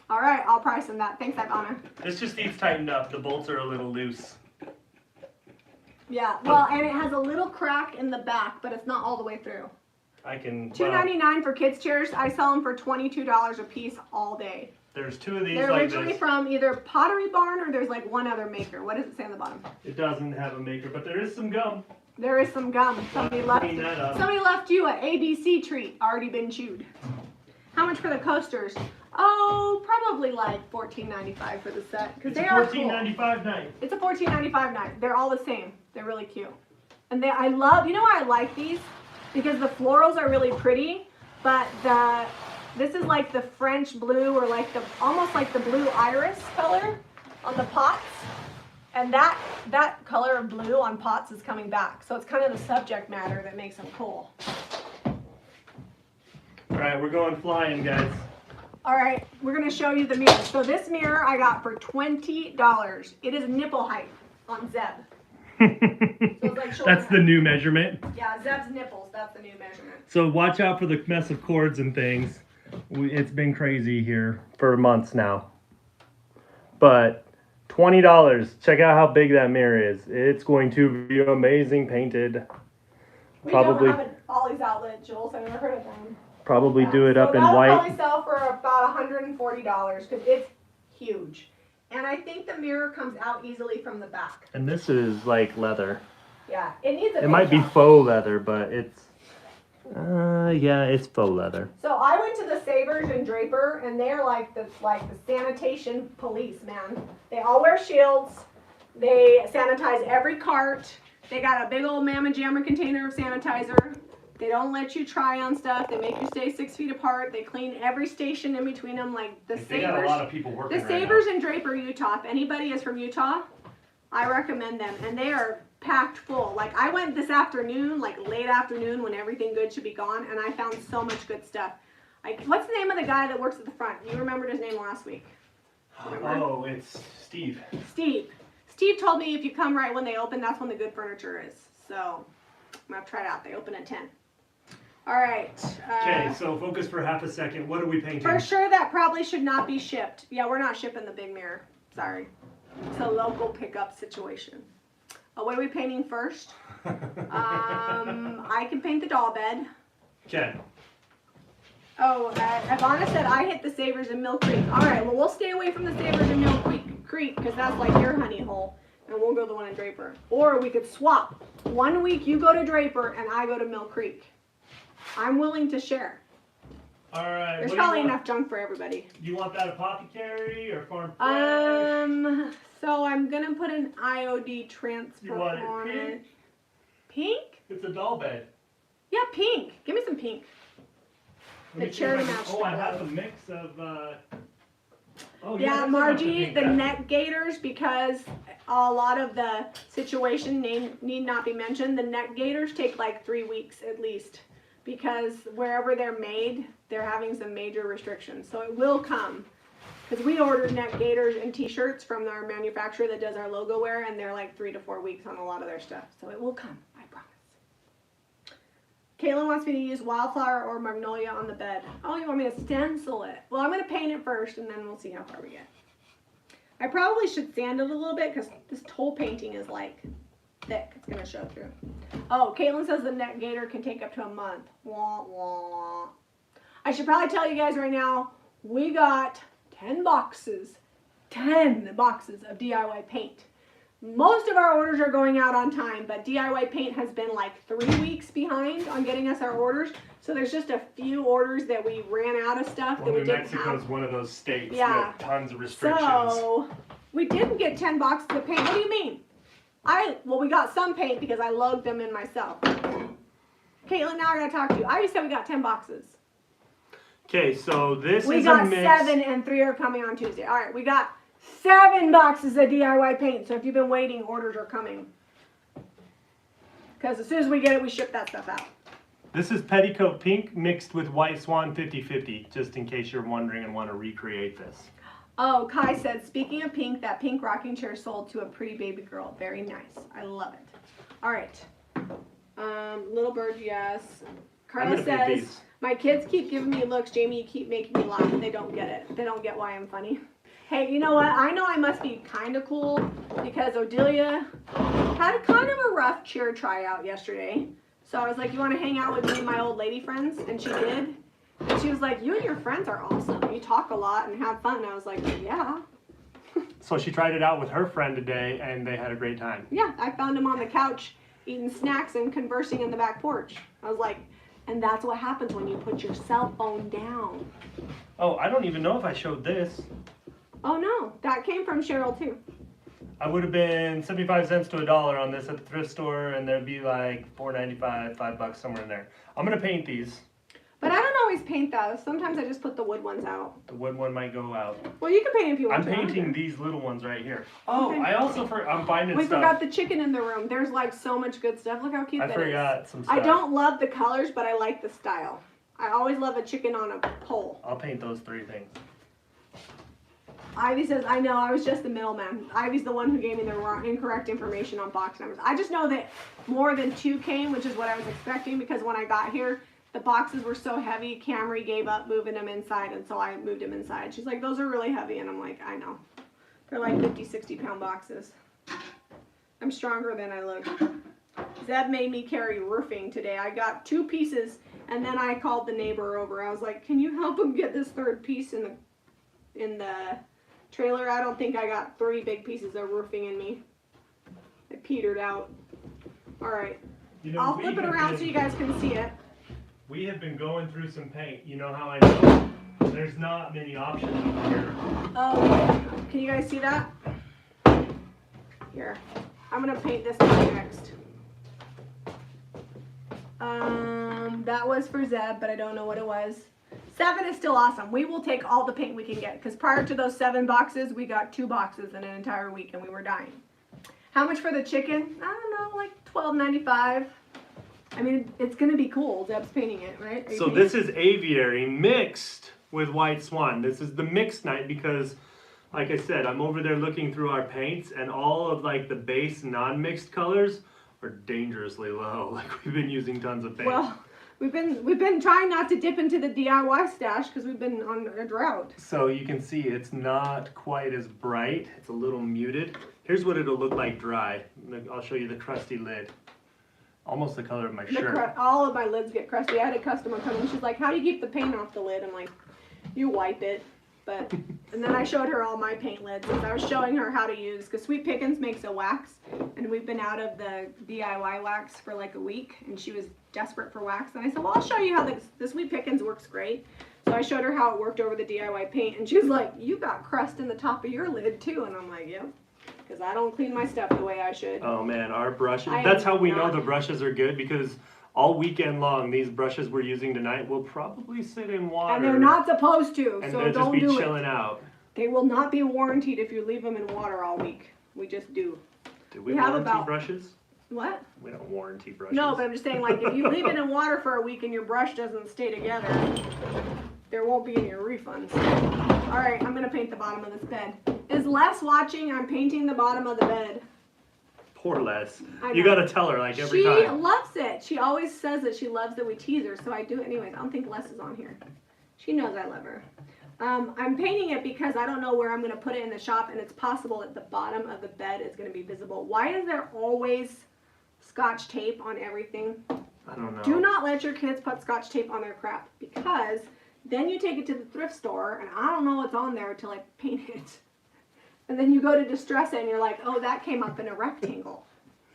All right, I'll price them that. Thanks, Ivana. this just needs tightened up. The bolts are a little loose. Yeah, well, and it has a little crack in the back, but it's not all the way through. I can. $2.99 for kids chairs. I sell them for $22 a piece all day. There's 2 of these They're like originally this. from either Pottery Barn or there's like one other maker. What does it say on the bottom? It doesn't have a maker, but there is some gum. There is some gum. Somebody left. Clean that up. Somebody left you an ABC treat already been chewed. How much for the coasters? Oh, probably like $14.95 for the set because It's they a are cool. $14.95 night. It's a $14.95 night. They're all the same. They're really cute. And I love, you know why I like these? Because the florals are really pretty, but this is like the French blue or like almost like the blue iris color on the pots. And that color of blue on pots is coming back. So it's kind of the subject matter that makes them cool. All right, we're going flying, guys. All right, we're gonna show you the mirror. So this mirror I got for $20. It is nipple height on Zeb. It's like shoulder That's the height. new measurement. Yeah, Zeb's nipples, that's the new measurement. So watch out for the mess of cords and things. It's been crazy here for months now. But $20. Check out how big that mirror is. It's going to be amazing painted. We Probably- don't have an Ollie's outlet, Jules. I've never heard of them. Probably Yeah. do it up so in that'll white. probably sell for about $140 because it's huge. And I think the mirror comes out easily from the back. And this is like leather. Yeah, it needs a It might be paint job. faux leather, but it's yeah, it's faux leather. So I went to the Savers and Draper, and they're like the sanitation police, man. They all wear shields. They sanitize every cart. They got a big old Mamma Jamma container of sanitizer. They don't let you try on stuff. They make you stay 6 feet apart. They clean every station in between them, like the They got a Savers. lot of people working The right Savers in Draper, Utah. If anybody is from Utah, I recommend them, and they are packed full. Like I went this afternoon, like late afternoon when everything good should be gone, and I found so much good stuff. Like, what's the name of the guy that works at the front? You remembered his name last week. now. Oh, it's Steve. Steve. Steve told me if you come right when they open, that's when the good furniture is. So I'm gonna try it out. They open at 10. All right. Okay, so focus for half a second. What are we painting? For sure, that probably should not be shipped. Yeah, we're not shipping the big mirror. Sorry. It's a local pickup situation. What are we painting first? I can paint the doll bed. Okay. Oh, Ivana said I hit the Savers in Mill Creek. All right, well, we'll stay away from the Savers in Mill Creek because that's like your honey hole, and we'll go to the one in Draper. Or we could swap. 1 week you go to Draper and I go to Mill Creek. I'm willing to share. All right. There's what do you probably want? enough junk for everybody. You want that apothecary or farm fresh? So I'm gonna put an IOD transfer You want it on pink? it. Pink? It's a doll bed. Yeah, pink. Give me some pink. Let me The see if I cherry can- matched Oh, the I have a glove. mix of. Oh, Yeah, that's enough to Margie, paint the that. neck gaiters, because a lot of the situation need not be mentioned. The neck gaiters take like 3 weeks at least, because wherever they're made, they're having some major restrictions. So it will come, because we ordered neck gaiters and t-shirts from our manufacturer that does our logo wear, and they're like 3 to 4 weeks on a lot of their stuff. So it will come, I promise. Kaylin wants me to use wildflower or magnolia on the bed. Oh, you want me to stencil it? Well, I'm going to paint it first, and then we'll see how far we get. I probably should sand it a little bit, because this toll painting is like thick. It's going to show through. Oh, Caitlin says the neck gaiter can take up to a month. Wah, wah. I should probably tell you guys right now, we got 10 boxes of DIY paint. Most of our orders are going out on time, but DIY paint has been like 3 weeks behind on getting us our orders. So there's just a few orders that we ran out of stuff that Well, we New didn't Mexico's have. one of those states Yeah. with tons of restrictions. So we didn't get 10 boxes of paint. What do you mean? Well, we got some paint because I logged them in myself. Caitlin, now I gotta talk to you. I just said we got 10 boxes. Okay, so this We is got a mix. 7 and 3 are coming on Tuesday. All right, we got 7 boxes of DIY paint. So if you've been waiting, orders are coming. Because as soon as we get it, we ship that stuff out. This is petticoat pink mixed with white swan 50-50, just in case you're wondering and want to recreate this. Oh, Kai said, speaking of pink, that pink rocking chair sold to a pretty baby girl. Very nice. I love it. All right. Little bird, yes. Carla says, my kids keep giving me looks. Jamie, you keep making me laugh. They don't get it. They don't get why I'm funny. Hey, you know what? I know I must be kind of cool because Odelia had kind of a rough chair tryout yesterday. So I was like, you want to hang out with me and my old lady friends? And she did. And she was like, you and your friends are awesome. You talk a lot and have fun. And I was like, yeah. So she tried it out with her friend today, and they had a great time. Yeah, I found him on the couch eating snacks and conversing in the back porch. I was like, and that's what happens when you put your cell phone down. Oh, I don't even know if I showed this. Oh no, that came from Cheryl too. I would have been 75 cents to $1 on this at the thrift store, and there'd be like $4.95, $5 somewhere in there. I'm gonna paint these. But I don't always paint those. Sometimes I just put the wood ones out. The wood one might go out. Well, you can paint if you want I'm to. painting these little ones right here. Oh, Okay. I also I'm finding We stuff. forgot the chicken in the room. There's like so much good stuff. Look how cute I that is. forgot some stuff. I don't love the colors, but I like the style. I always love a chicken on a pole. I'll paint those 3 things. Ivy says, I know, I was just the middleman. Ivy's the one who gave me the incorrect information on box numbers. I just know that more than 2 came, which is what I was expecting, because when I got here, the boxes were so heavy, Camry gave up moving them inside, and so I moved them inside. She's like, those are really heavy, and I'm like, I know. They're like 50, 60-pound boxes. I'm stronger than I look. Zeb made me carry roofing today. I got 2 pieces, and then I called the neighbor over. I was like, can you help him get this 3rd piece in the trailer? I don't think I got 3 big pieces of roofing in me. It petered out. All right. You know, I'll flip it around so you guys can see it. We have been going through some paint. You know how I know? There's not many options over here. Oh, can you guys see that? Here. I'm going to paint this one next. That was for Zeb, but I don't know what it was. 7 is still awesome. We will take all the paint we can get, because prior to those 7 boxes, we got 2 boxes in an entire week, and we were dying. How much for the chicken? I don't know, like $12.95. I mean, it's going to be cool. Zeb's painting it, right? So this is aviary mixed with white swan. This is the mixed night because, like I said, I'm over there looking through our paints, and all of like the base non-mixed colors are dangerously low. Like we've been using tons of paint. Well, we've been trying not to dip into the DIY stash because we've been on a drought. So you can see it's not quite as bright. It's a little muted. Here's what it'll look like dry. I'll show you the crusty lid. Almost the color of my shirt. All of my lids get crusty. I had a customer come in. She's like, how do you keep the paint off the lid? I'm like, you wipe it. But and then I showed her all my paint lids. And I was showing her how to use, because Sweet Pickens makes a wax, and we've been out of the DIY wax for like a week, and she was desperate for wax. And I said, well, I'll show you how the Sweet Pickens works great. So I showed her how it worked over the DIY paint, and she was like, you got crust in the top of your lid too. And I'm like, yep. Because I don't clean my stuff the way I should. Oh man, our brushes. That's how we know the brushes are good, because all weekend long, these brushes we're using tonight will probably sit in water. And they're not supposed to, and so they'll don't just be do chilling it. out. They will not be warranted if you leave them in water all week. We just do. Do we warranty brushes? What? We don't warranty brushes. No, but I'm just saying, like, if you leave it in water for a week and your brush doesn't stay together, there won't be any refunds. All right, I'm gonna paint the bottom of this bed. Is Les watching? I'm painting the bottom of the bed. Poor Les. You gotta tell her like every time. She loves it. She always says that she loves that we tease her, so I do it anyways. I don't think Les is on here. She knows I love her. I'm painting it because I don't know where I'm gonna put it in the shop, and it's possible that the bottom of the bed is gonna be visible. Why is there always Scotch tape on everything? I don't know. Do not let your kids put Scotch tape on their crap, because then you take it to the thrift store, and I don't know what's on there until I paint it. And then you go to distress it, and you're like, oh, that came up in a rectangle.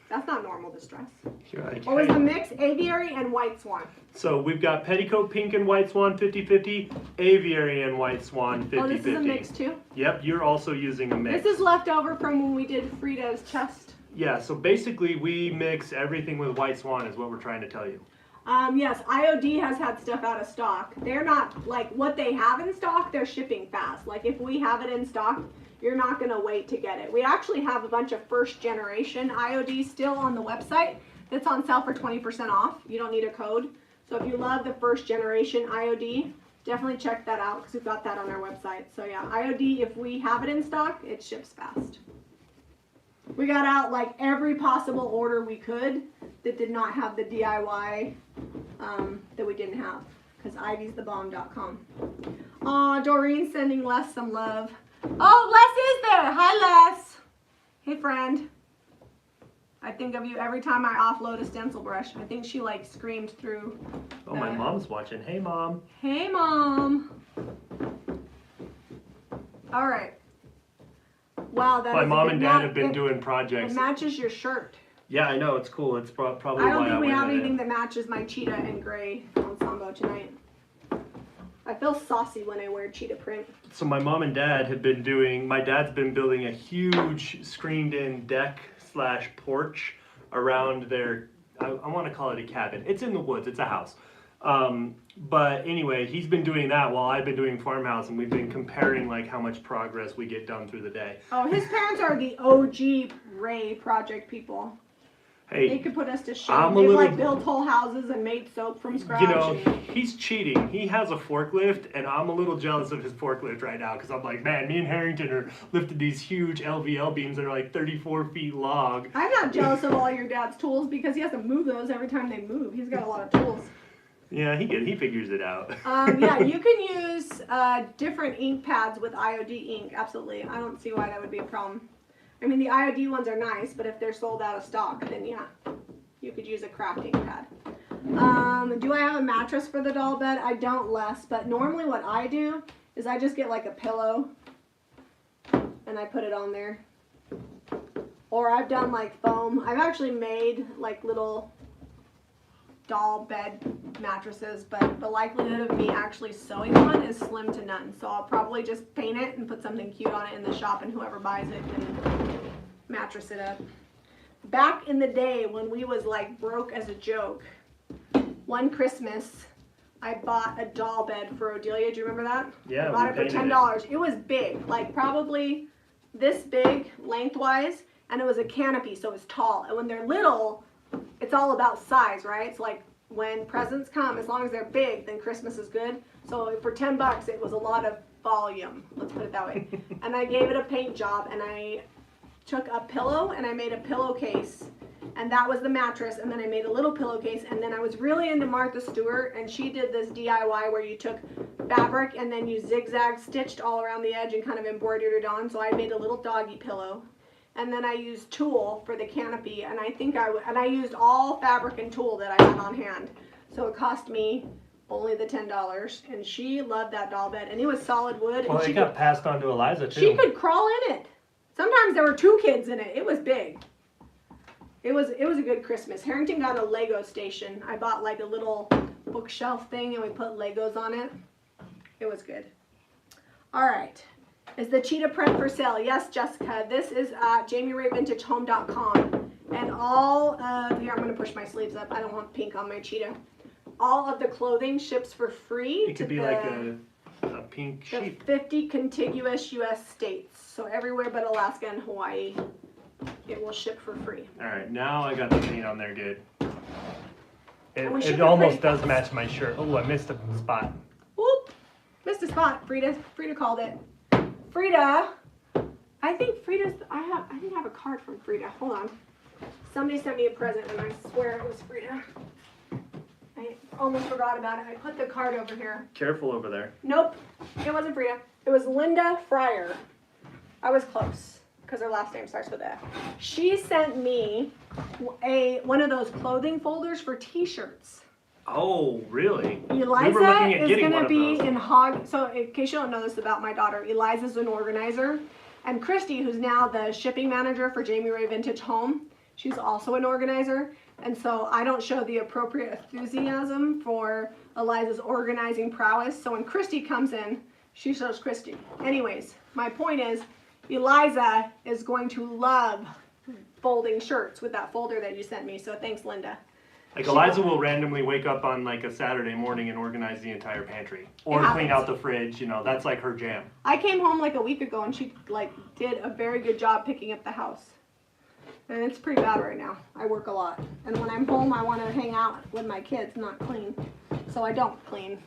That's not normal distress. Like, What was the mix? Aviary and white swan. So we've got petticoat pink and white swan 50-50, aviary and white swan 50-50. Oh, this is a mix too? Yep, you're also using a mix. This is left over from when we did Frida's chest. Yeah, so basically we mix everything with white swan is what we're trying to tell you. Yes, IOD has had stuff out of stock. They're not, like, what they have in stock, they're shipping fast. Like, if we have it in stock, you're not going to wait to get it. We actually have a bunch of first generation IOD still on the website that's on sale for 20% off. You don't need a code. So if you love the first generation IOD, definitely check that out because we've got that on our website. So yeah, IOD, if we have it in stock, it ships fast. We got out like every possible order we could that did not have the DIY that we didn't have, because ivy'sthebomb.com. Aw, Doreen's sending Les some love. Oh, Les is there. Hi, Les. Hey, friend. I think of you every time I offload a stencil brush. I think she like screamed through. Oh, my mom's watching. Hey, Mom. Hey, Mom. All right. Wow, that my is mom a and good dad have been doing projects. It matches your shirt. Yeah, I know. It's cool. It's probably I don't why think we went have with anything it. that matches my cheetah and gray ensemble tonight. I feel saucy when I wear cheetah print. So my mom and dad have been doing, my dad's been building a huge screened-in deck / porch around their, I want to call it a cabin. It's in the woods. It's a house. But anyway, he's been doing that while I've been doing farmhouse, and we've been comparing like how much progress we get done through the day. Oh, his parents are the OG Ray project people. Hey, They could put us to shame. They've like built whole houses and made soap from scratch. You know, he's cheating. He has a forklift, and I'm a little jealous of his forklift right now because I'm like, man, me and Harrington are lifting these huge LVL beams that are like 34 feet long. I'm not jealous of all your dad's tools because he has to move those every time they move. He's got a lot of tools. Yeah, he figures it out. Yeah, you can use different ink pads with IOD ink. Absolutely. I don't see why that would be a problem. I mean, the IOD ones are nice, but if they're sold out of stock, then yeah, you could use a crafting pad. Do I have a mattress for the doll bed? I don't, Les, but normally what I do is I just get like a pillow and I put it on there. Or I've done like foam. I've actually made like little doll bed mattresses, but the likelihood of me actually sewing one is slim to none. So I'll probably just paint it and put something cute on it in the shop, and whoever buys it can mattress it up. Back in the day when we was like broke as a joke, one Christmas I bought a doll bed for Odelia. Do you remember that? Yeah, I bought it for $10. It was big, like probably this big lengthwise, and it was a canopy, so it was tall. And when they're little, it's all about size, right? It's like when presents come, as long as they're big, then Christmas is good. So for $10, it was a lot of volume, let's put it that way. And I gave it a paint job, and I took a pillow and I made a pillowcase, and that was the mattress, and then I made a little pillowcase, and then I was really into Martha Stewart, and she did this DIY where you took fabric and then you zigzag stitched all around the edge and kind of embroidered it on. So I made a little doggy pillow. And then I used tulle for the canopy, and I used all fabric and tulle that I had on hand. So it cost me only the $10, and she loved that doll bed, and it was solid wood. Well, and it got passed on to Eliza too. She could crawl in it. Sometimes there were 2 kids in it. It was big. It was a good Christmas. Harrington got a Lego station. I bought like a little bookshelf thing, and we put Legos on it. It was good. All right. Is the cheetah print for sale? Yes, Jessica. This is at JamiRayVintageHome.com. And all of, here, I'm going to push my sleeves up. I don't want pink on my cheetah. All of the clothing ships for free. It could be like a pink sheep. 50 contiguous U.S. states. So everywhere but Alaska and Hawaii, it will ship for free. All right, now I got the paint on there good. It it almost does match my shirt. Oh, I missed a spot. Whoop! Missed a spot. Frida called it. Frida, I think I think I have a card from Frida. Hold on. Somebody sent me a present, and I swear it was Frida. I almost forgot about it. I put the card over here. Careful over there. Nope, it wasn't Frida. It was Linda Fryer. I was close because her last name starts with F. She sent me one of those clothing folders for T-shirts. Oh, really? Eliza we were looking at is getting going to one be of those. in Hog. So, in case you don't know this about my daughter, Eliza's an organizer, and Christy, who's now the shipping manager for Jami Ray Vintage Home, she's also an organizer. And so, I don't show the appropriate enthusiasm for Eliza's organizing prowess. So, when Christy comes in, she shows Christy. Anyways, my point is, Eliza is going to love folding shirts with that folder that you sent me. So, thanks, Linda. Like Eliza will randomly wake up on like a Saturday morning and organize the entire pantry or clean out the fridge. You know, that's like her jam. I came home like a week ago and she like did a very good job picking up the house. And it's pretty bad right now. I work a lot. And when I'm home, I want to hang out with my kids, not clean. So I don't clean.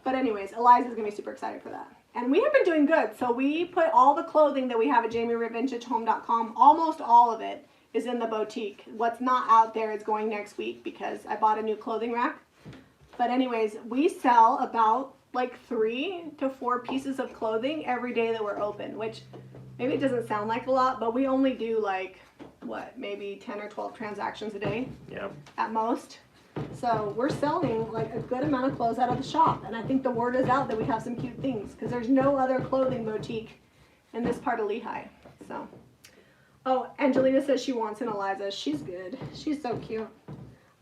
But anyways, Eliza's gonna be super excited for that. And we have been doing good. So we put all the clothing that we have at JamiRevintagehome.com, almost all of it is in the boutique. What's not out there is going next week because I bought a new clothing rack. But anyways, we sell about like 3 to 4 pieces of clothing every day that we're open, which maybe it doesn't sound like a lot, but we only do like, what, maybe 10 or 12 transactions a day at most. So we're selling like a good amount of clothes out of the shop, and I think the word is out that we have some cute things because there's no other clothing boutique in this part of Lehi. So, oh, Angelina says she wants an Eliza. She's good. She's so cute.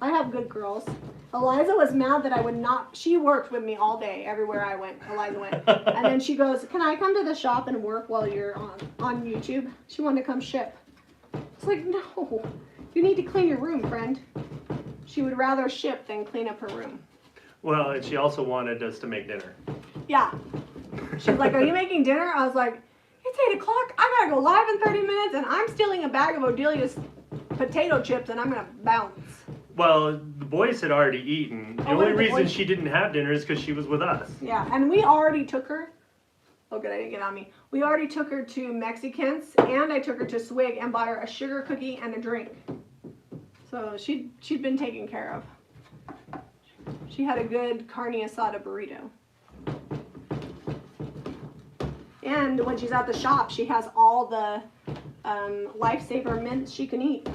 I have good girls. Eliza was mad that I would not. She worked with me all day everywhere I went. Eliza went, and then she goes, "Can I come to the shop and work while you're on YouTube?" She wanted to come ship. It's like, no, you need to clean your room, friend. She would rather ship than clean up her room. Well, and she also wanted us to make dinner. Yeah. She's like, "Are you making dinner?" I was like, "It's 8 o'clock. I gotta go live in 30 minutes, and I'm stealing a bag of Odelia's potato chips, and I'm gonna bounce." Well, the boys had already eaten. The only reason she didn't have dinner is because she was with us. Yeah, and we already took her. Oh, good, I didn't get on me. We already took her to Mexicans, and I took her to Swig and bought her a sugar cookie and a drink. So she'd been taken care of. She had a good carne asada burrito. And when she's at the shop, she has all the Lifesaver mints she can eat.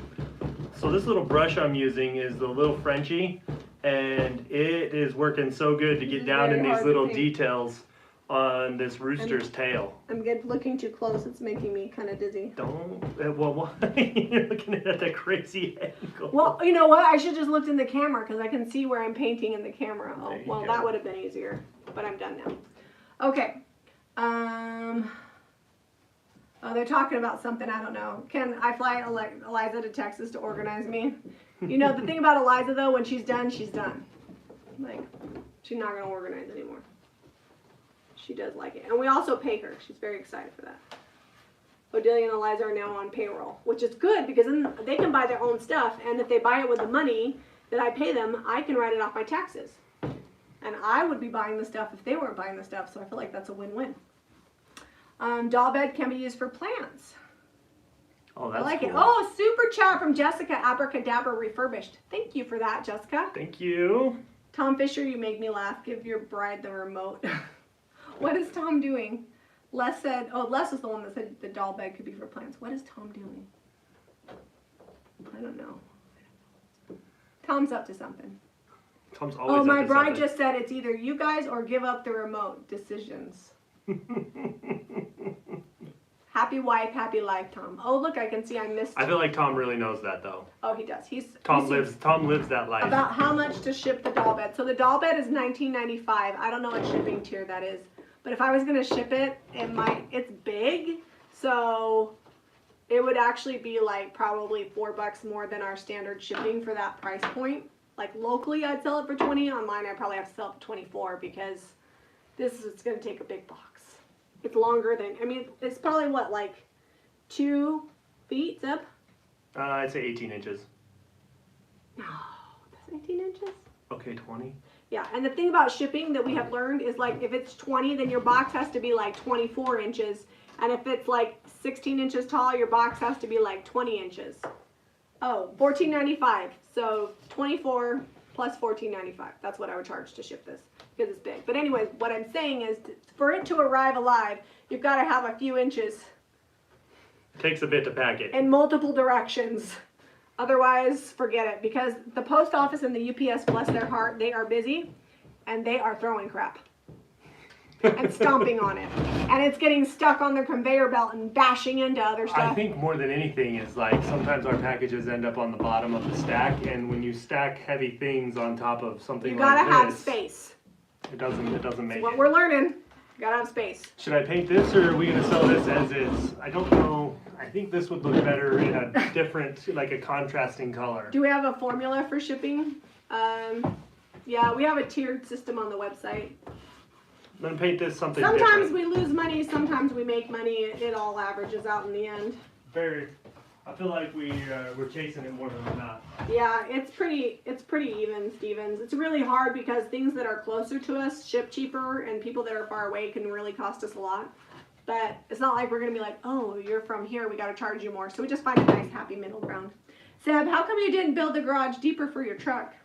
So this little brush I'm using is the little Frenchie, and it is working so good to get down in these little details on this rooster's tail. I'm looking too close. It's making me kind of dizzy. Don't. Well, why? You're looking at that crazy angle. Well, you know what? I should just looked in the camera because I can see where I'm painting in the camera. Oh, well, that would have been easier. But I'm done now. Okay. Oh, they're talking about something, I don't know. Can I fly Eliza to Texas to organize me? You know, the thing about Eliza, though, when she's done, she's done. Like, she's not going to organize anymore. She does like it. And we also pay her. She's very excited for that. Odelia and Eliza are now on payroll, which is good because then they can buy their own stuff. And if they buy it with the money that I pay them, I can write it off my taxes. And I would be buying the stuff if they weren't buying the stuff. So I feel like that's a win-win. Doll bed can be used for plants. Oh, that's I like cool. it. Oh, super chat from Jessica, Abracadabra Refurbished. Thank you for that, Jessica. Thank you. Tom Fisher, you make me laugh. Give your bride the remote. What is Tom doing? Les said, oh, Les is the one that said the doll bed could be for plants. What is Tom doing? I don't know. Tom's up to something. Tom's always my up to bride something. just said it's either you guys or give up the remote. Decisions. Happy wife, happy life, Tom. Oh, look, I can see I missed. I feel like Tom really knows that, though. Oh, he does. Tom lives that life. About how much to ship the doll bed. So the doll bed is $19.95. I don't know what shipping tier that is, but if I was gonna ship it, it's big, so it would actually be like probably $4 more than our standard shipping for that price point. Like locally, I'd sell it for 20. Online, I'd probably have to sell it for 24 because it's gonna take a big box. It's longer than, I mean, it's probably what, like 2 feet up? I'd say 18 inches. No, that's 18 inches? Okay, 20. Yeah, and the thing about shipping that we have learned is like if it's 20, then your box has to be like 24 inches. And if it's like 16 inches tall, your box has to be like 20 inches. Oh, $14.95. So 24 plus $14.95. That's what I would charge to ship this because it's big. But anyways, what I'm saying is for it to arrive alive, you've got to have a few inches. It takes a bit to pack it. In multiple directions. Otherwise, forget it. Because the post office and the UPS, bless their heart, they are busy and they are throwing crap. And stomping on it. And it's getting stuck on their conveyor belt and bashing into other stuff. I think more than anything is like sometimes our packages end up on the bottom of the stack, and when you stack heavy things on top of something you like gotta this, have space. It doesn't make What it. we're learning. You gotta have space. Should I paint this, or are we gonna sell this as is? I don't know. I think this would look better in a different, like a contrasting color. Do we have a formula for shipping? Yeah, we have a tiered system on the website. I'm gonna paint this something Sometimes different. we lose money, sometimes we make money. It all averages out in the end. Very. I feel like we're chasing it more than we're not. Yeah, it's pretty even, Stevens. It's really hard because things that are closer to us ship cheaper, and people that are far away can really cost us a lot. But it's not like we're gonna be like, oh, you're from here, we gotta charge you more. So we just find a nice, happy middle ground. Seb, how come you didn't build the garage deeper for your truck?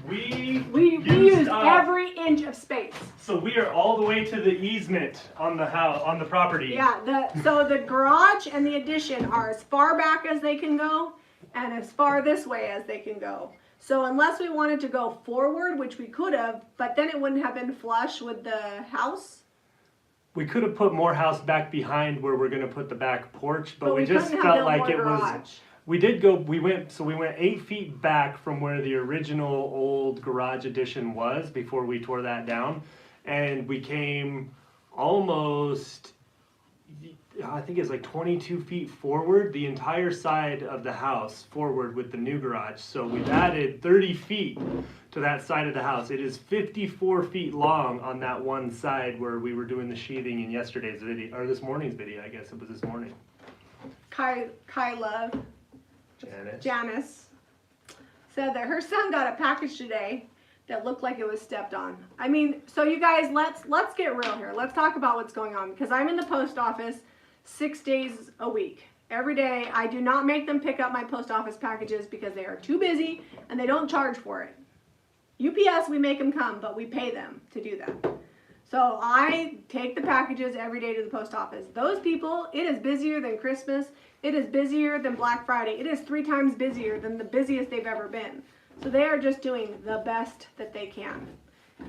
We used every inch of space. So we are all the way to the easement on the house, on the property. Yeah, so the garage and the addition are as far back as they can go and as far this way as they can go. So unless we wanted to go forward, which we could have, but then it wouldn't have been flush with the house. We could have put more house back behind where we're gonna put the back porch, but we just couldn't have felt built like more it garage. was. We went 8 feet back from where the original old garage addition was before we tore that down, and we came almost, I think it's like 22 feet forward, the entire side of the house forward with the new garage. So we've added 30 feet to that side of the house. It is 54 feet long on that one side where we were doing the sheathing in yesterday's video, or this morning's video, I guess it was this morning. Kyla. Janice said that her son got a package today that looked like it was stepped on. I mean, so you guys, let's get real here. Let's talk about what's going on, because I'm in the post office 6 days a week. Every day, I do not make them pick up my post office packages because they are too busy and they don't charge for it. UPS, we make them come, but we pay them to do that. So I take the packages every day to the post office. Those people, it is busier than Christmas. It is busier than Black Friday. It is 3 times busier than the busiest they've ever been. So they are just doing the best that they can.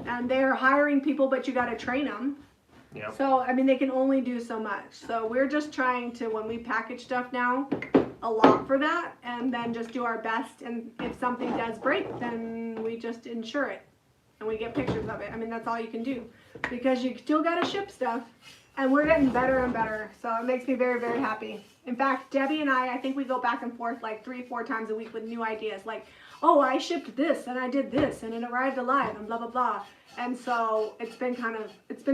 And they're hiring people, but you got to train them. Yep. So, I mean, they can only do so much. So we're just trying to, when we package stuff now, a lot for that, and then just do our best. And if something does break, then we just insure it. And we get pictures of it. I mean, that's all you can do. Because you still got to ship stuff. And we're getting better and better. So it makes me very, very happy. In fact, Debbie and I think we go back and forth like 3-4 times a week with new ideas. Like, oh, I shipped this and I did this and it arrived alive and blah, blah, blah. And so it's been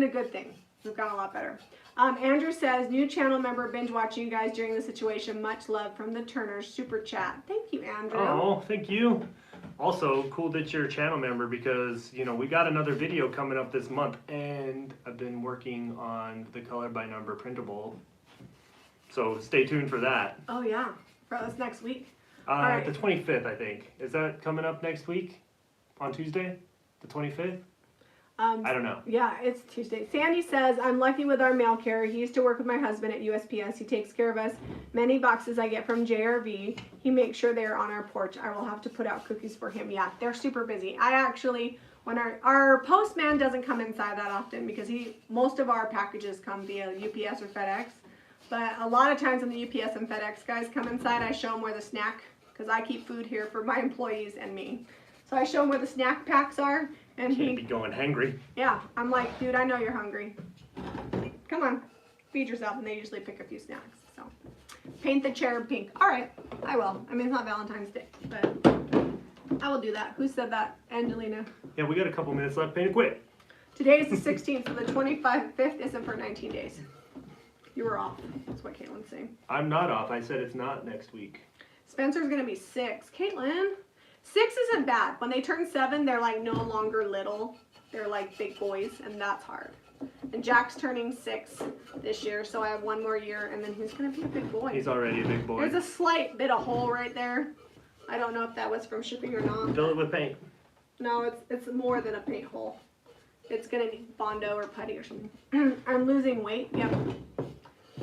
a good thing. We've gotten a lot better. Andrew says, new channel member binge watching you guys during the situation. Much love from the Turners super chat. Thank you, Andrew. Oh, thank you. Also, cool that you're a channel member because, you know, we got another video coming up this month and I've been working on the color by number printable. So stay tuned for that. Oh, yeah. For us next week. The 25th, I think. Is that coming up next week? On Tuesday? The 25th? I don't know. Yeah, it's Tuesday. Sandy says, I'm lucky with our mail carrier. He used to work with my husband at USPS. He takes care of us. Many boxes I get from JRV. He makes sure they are on our porch. I will have to put out cookies for him. Yeah, they're super busy. I actually, when our postman doesn't come inside that often because most of our packages come via UPS or FedEx. But a lot of times when the UPS and FedEx guys come inside, I show them where the snack, because I keep food here for my employees and me. So I show them where the snack packs are. And Can't be going hangry. Yeah, I'm like, dude, I know you're hungry. Come on, feed yourself, and they usually pick a few snacks. So, paint the cherub pink. All right, I will. I mean, it's not Valentine's Day, but I will do that. Who said that? Angelina. Yeah, we got a couple minutes left. Paint and quit. Today is the 16th, so the 25th isn't for 19 days. You were off. That's what Caitlin's saying. I'm not off. I said it's not next week. Spencer's gonna be 6. Caitlin. 6 isn't bad. When they turn 7, they're like no longer little. They're like big boys, and that's hard. And Jack's turning 6 this year, so I have 1 more year, and then he's gonna be a big boy. He's already a big boy. There's a slight bit of hole right there. I don't know if that was from shipping or not. Fill it with paint. No, it's more than a paint hole. It's gonna need Bondo or putty or something. I'm losing weight. Yep,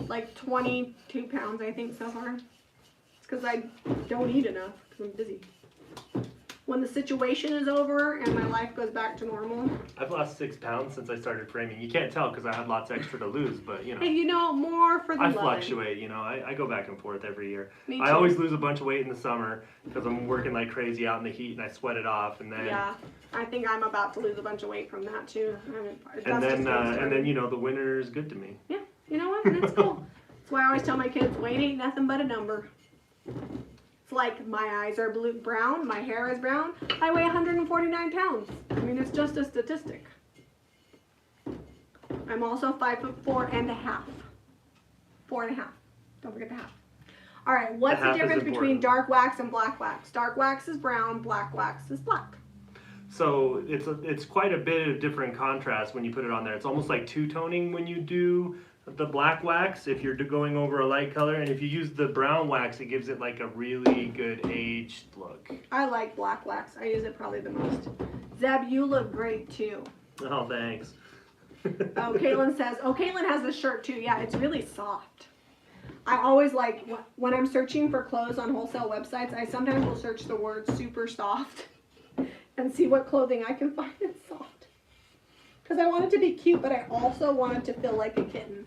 like 22 pounds I think so far. It's because I don't eat enough because I'm busy. When the situation is over and my life goes back to normal. I've lost 6 pounds since I started framing. You can't tell because I had lots extra to lose, but you know. Hey, you know, more for the I line. fluctuate, you know. I go back and forth every year. Me too. I always lose a bunch of weight in the summer because I'm working like crazy out in the heat and I sweat it off, and then. Yeah, I think I'm about to lose a bunch of weight from that too. And then you know the winter is good to me. Yeah, you know what? It's cool. That's why I always tell my kids, weight ain't nothing but a number. It's like my eyes are brown, my hair is brown. I weigh 149 pounds. I mean, it's just a statistic. I'm also 5'4.5". 4.5. Don't forget the half. All right, what's the half is difference between important. dark wax and black wax? Dark wax is brown, black wax is black. So it's quite a bit of different contrast when you put it on there. It's almost like two-toning when you do the black wax if you're going over a light color, and if you use the brown wax, it gives it like a really good aged look. I like black wax. I use it probably the most. Zeb, you look great too. Oh, thanks. Oh, Caitlin says, oh, Caitlin has this shirt too. Yeah, it's really soft. I always like, when I'm searching for clothes on wholesale websites, I sometimes will search the word super soft and see what clothing I can find that's soft. Because I want it to be cute, but I also want it to feel like a kitten.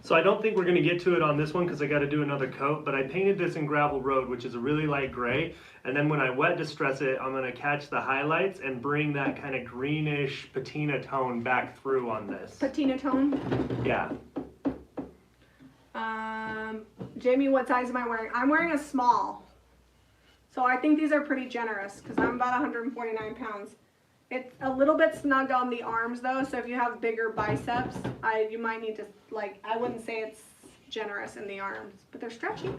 So I don't think we're going to get to it on this one because I got to do another coat, but I painted this in Gravel Road, which is a really light gray, and then when I wet distress it, I'm going to catch the highlights and bring that kind of greenish patina tone back through on this. Patina tone? Yeah. Jamie, what size am I wearing? I'm wearing a small. So I think these are pretty generous because I'm about 149 pounds. It's a little bit snug on the arms though, so if you have bigger biceps, you might need to, like, I wouldn't say it's generous in the arms, but they're stretchy.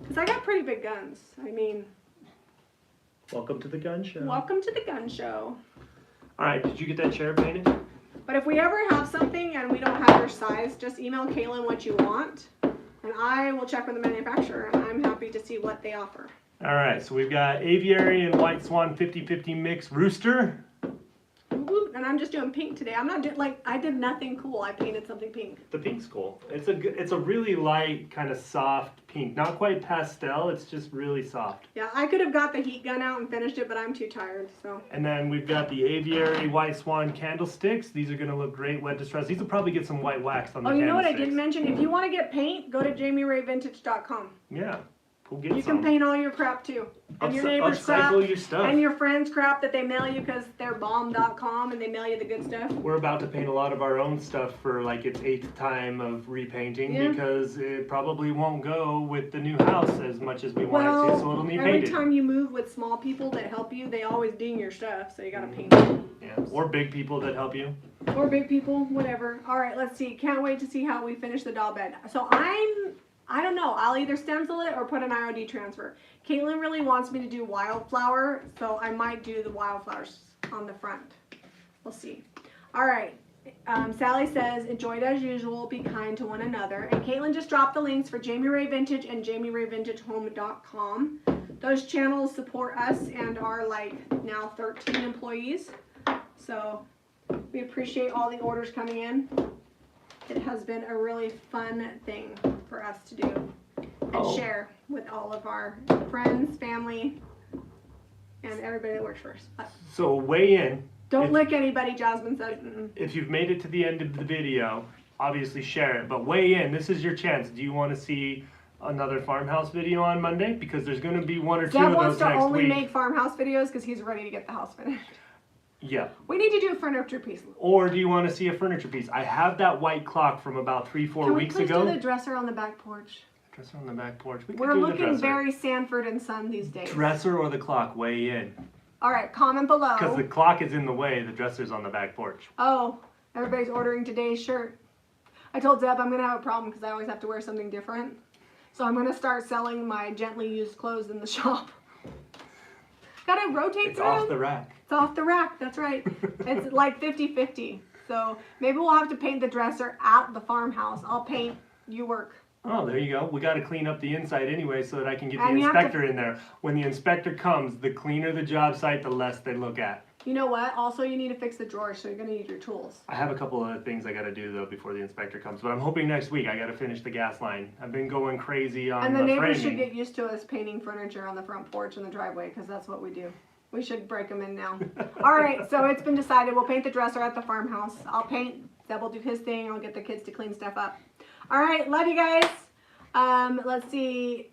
Because I got pretty big guns. I mean... Welcome to the gun show. Welcome to the gun show. Alright, did you get that chair painted? But if we ever have something and we don't have your size, just email Kaylin what you want, and I will check with the manufacturer, and I'm happy to see what they offer. All right, so we've got Aviary and White Swan 50-50 mix rooster. And I'm just doing pink today. I'm not doing, like, I did nothing cool. I painted something pink. The pink's cool. It's a really light, kind of soft pink. Not quite pastel, it's just really soft. Yeah, I could have got the heat gun out and finished it, but I'm too tired, so. And then we've got the Aviary White Swan candlesticks. These are gonna look great wet distress. These will probably get some white wax on the Oh, you know what I candlesticks. didn't mention? If you want to get paint, go to JamiRayVintage.com. Yeah, we'll get You some. can paint all your crap too. And your neighbor's crap. Upcycle your stuff. And your friend's crap that they mail you because they're bomb.com and they mail you the good stuff. We're about to paint a lot of our own stuff for like its 8th time of repainting because it probably won't go with the new house as much as we want it to, so it'll need every painted. time you move with small people that help you, they always ding your stuff, so you gotta paint it. Yeah, or big people that help you. Or big people, whatever. All right, let's see. Can't wait to see how we finish the doll bed. So I don't know. I'll either stencil it or put an IOD transfer. Caitlin really wants me to do wildflower, so I might do the wildflowers on the front. We'll see. All right. Sally says, enjoyed as usual, be kind to one another. And Caitlin just dropped the links for Jami Ray Vintage and JamiRayVintageHome.com. Those channels support us and are like now 13 employees. So we appreciate all the orders coming in. It has been a really fun thing for us to do and share with all of our friends, family, and everybody that works for us. So weigh in. Don't lick anybody, Jasmine said. If you've made it to the end of the video, obviously share it, but weigh in. This is your chance. Do you want to see another farmhouse video on Monday? Because there's going to be one or two of Deb wants those to next only week. make farmhouse videos because he's ready to get the house finished. Yeah. We need to do a furniture piece. Or do you want to see a furniture piece? I have that white clock from about 3-4 weeks Can we ago. please do the dresser on the back porch? Dresser on the back porch. We could We're do the looking dresser. very Sanford and Son these days. Dresser or the clock, weigh in. All right, comment below. Because the clock is in the way, the dresser's on the back porch. Oh, everybody's ordering today's shirt. I told Deb I'm going to have a problem because I always have to wear something different. So I'm going to start selling my gently used clothes in the shop. Gotta rotate It's through off them. the rack. It's off the rack, that's right. It's like 50-50. So maybe we'll have to paint the dresser at the farmhouse. I'll paint, you work. Oh, there you go. We got to clean up the inside anyway so that I can get And the you have to- inspector in there. When the inspector comes, the cleaner the job site, the less they look at. You know what? Also, you need to fix the drawers, so you're going to need your tools. I have a couple of things I got to do though before the inspector comes, but I'm hoping next week I got to finish the gas line. I've been going crazy on And the neighbors framing. should get used to us painting furniture on the front porch and the driveway, because that's what we do. We should break them in now. All right, so it's been decided. We'll paint the dresser at the farmhouse. I'll paint. Deb will do his thing. I'll get the kids to clean stuff up. All right, love you guys. Let's see.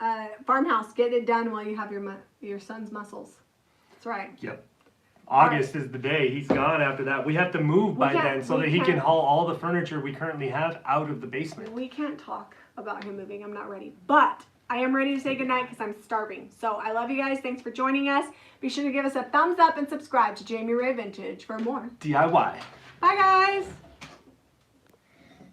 Farmhouse, get it done while you have your son's muscles. That's right. Yep. August is the day. He's gone after that. We have to move by then so that he can haul all the furniture we currently have out of the basement. We can't talk about him moving. I'm not ready. But I am ready to say goodnight because I'm starving. So I love you guys. Thanks for joining us. Be sure to give us a thumbs up and subscribe to Jami Ray Vintage for more DIY. Bye, guys.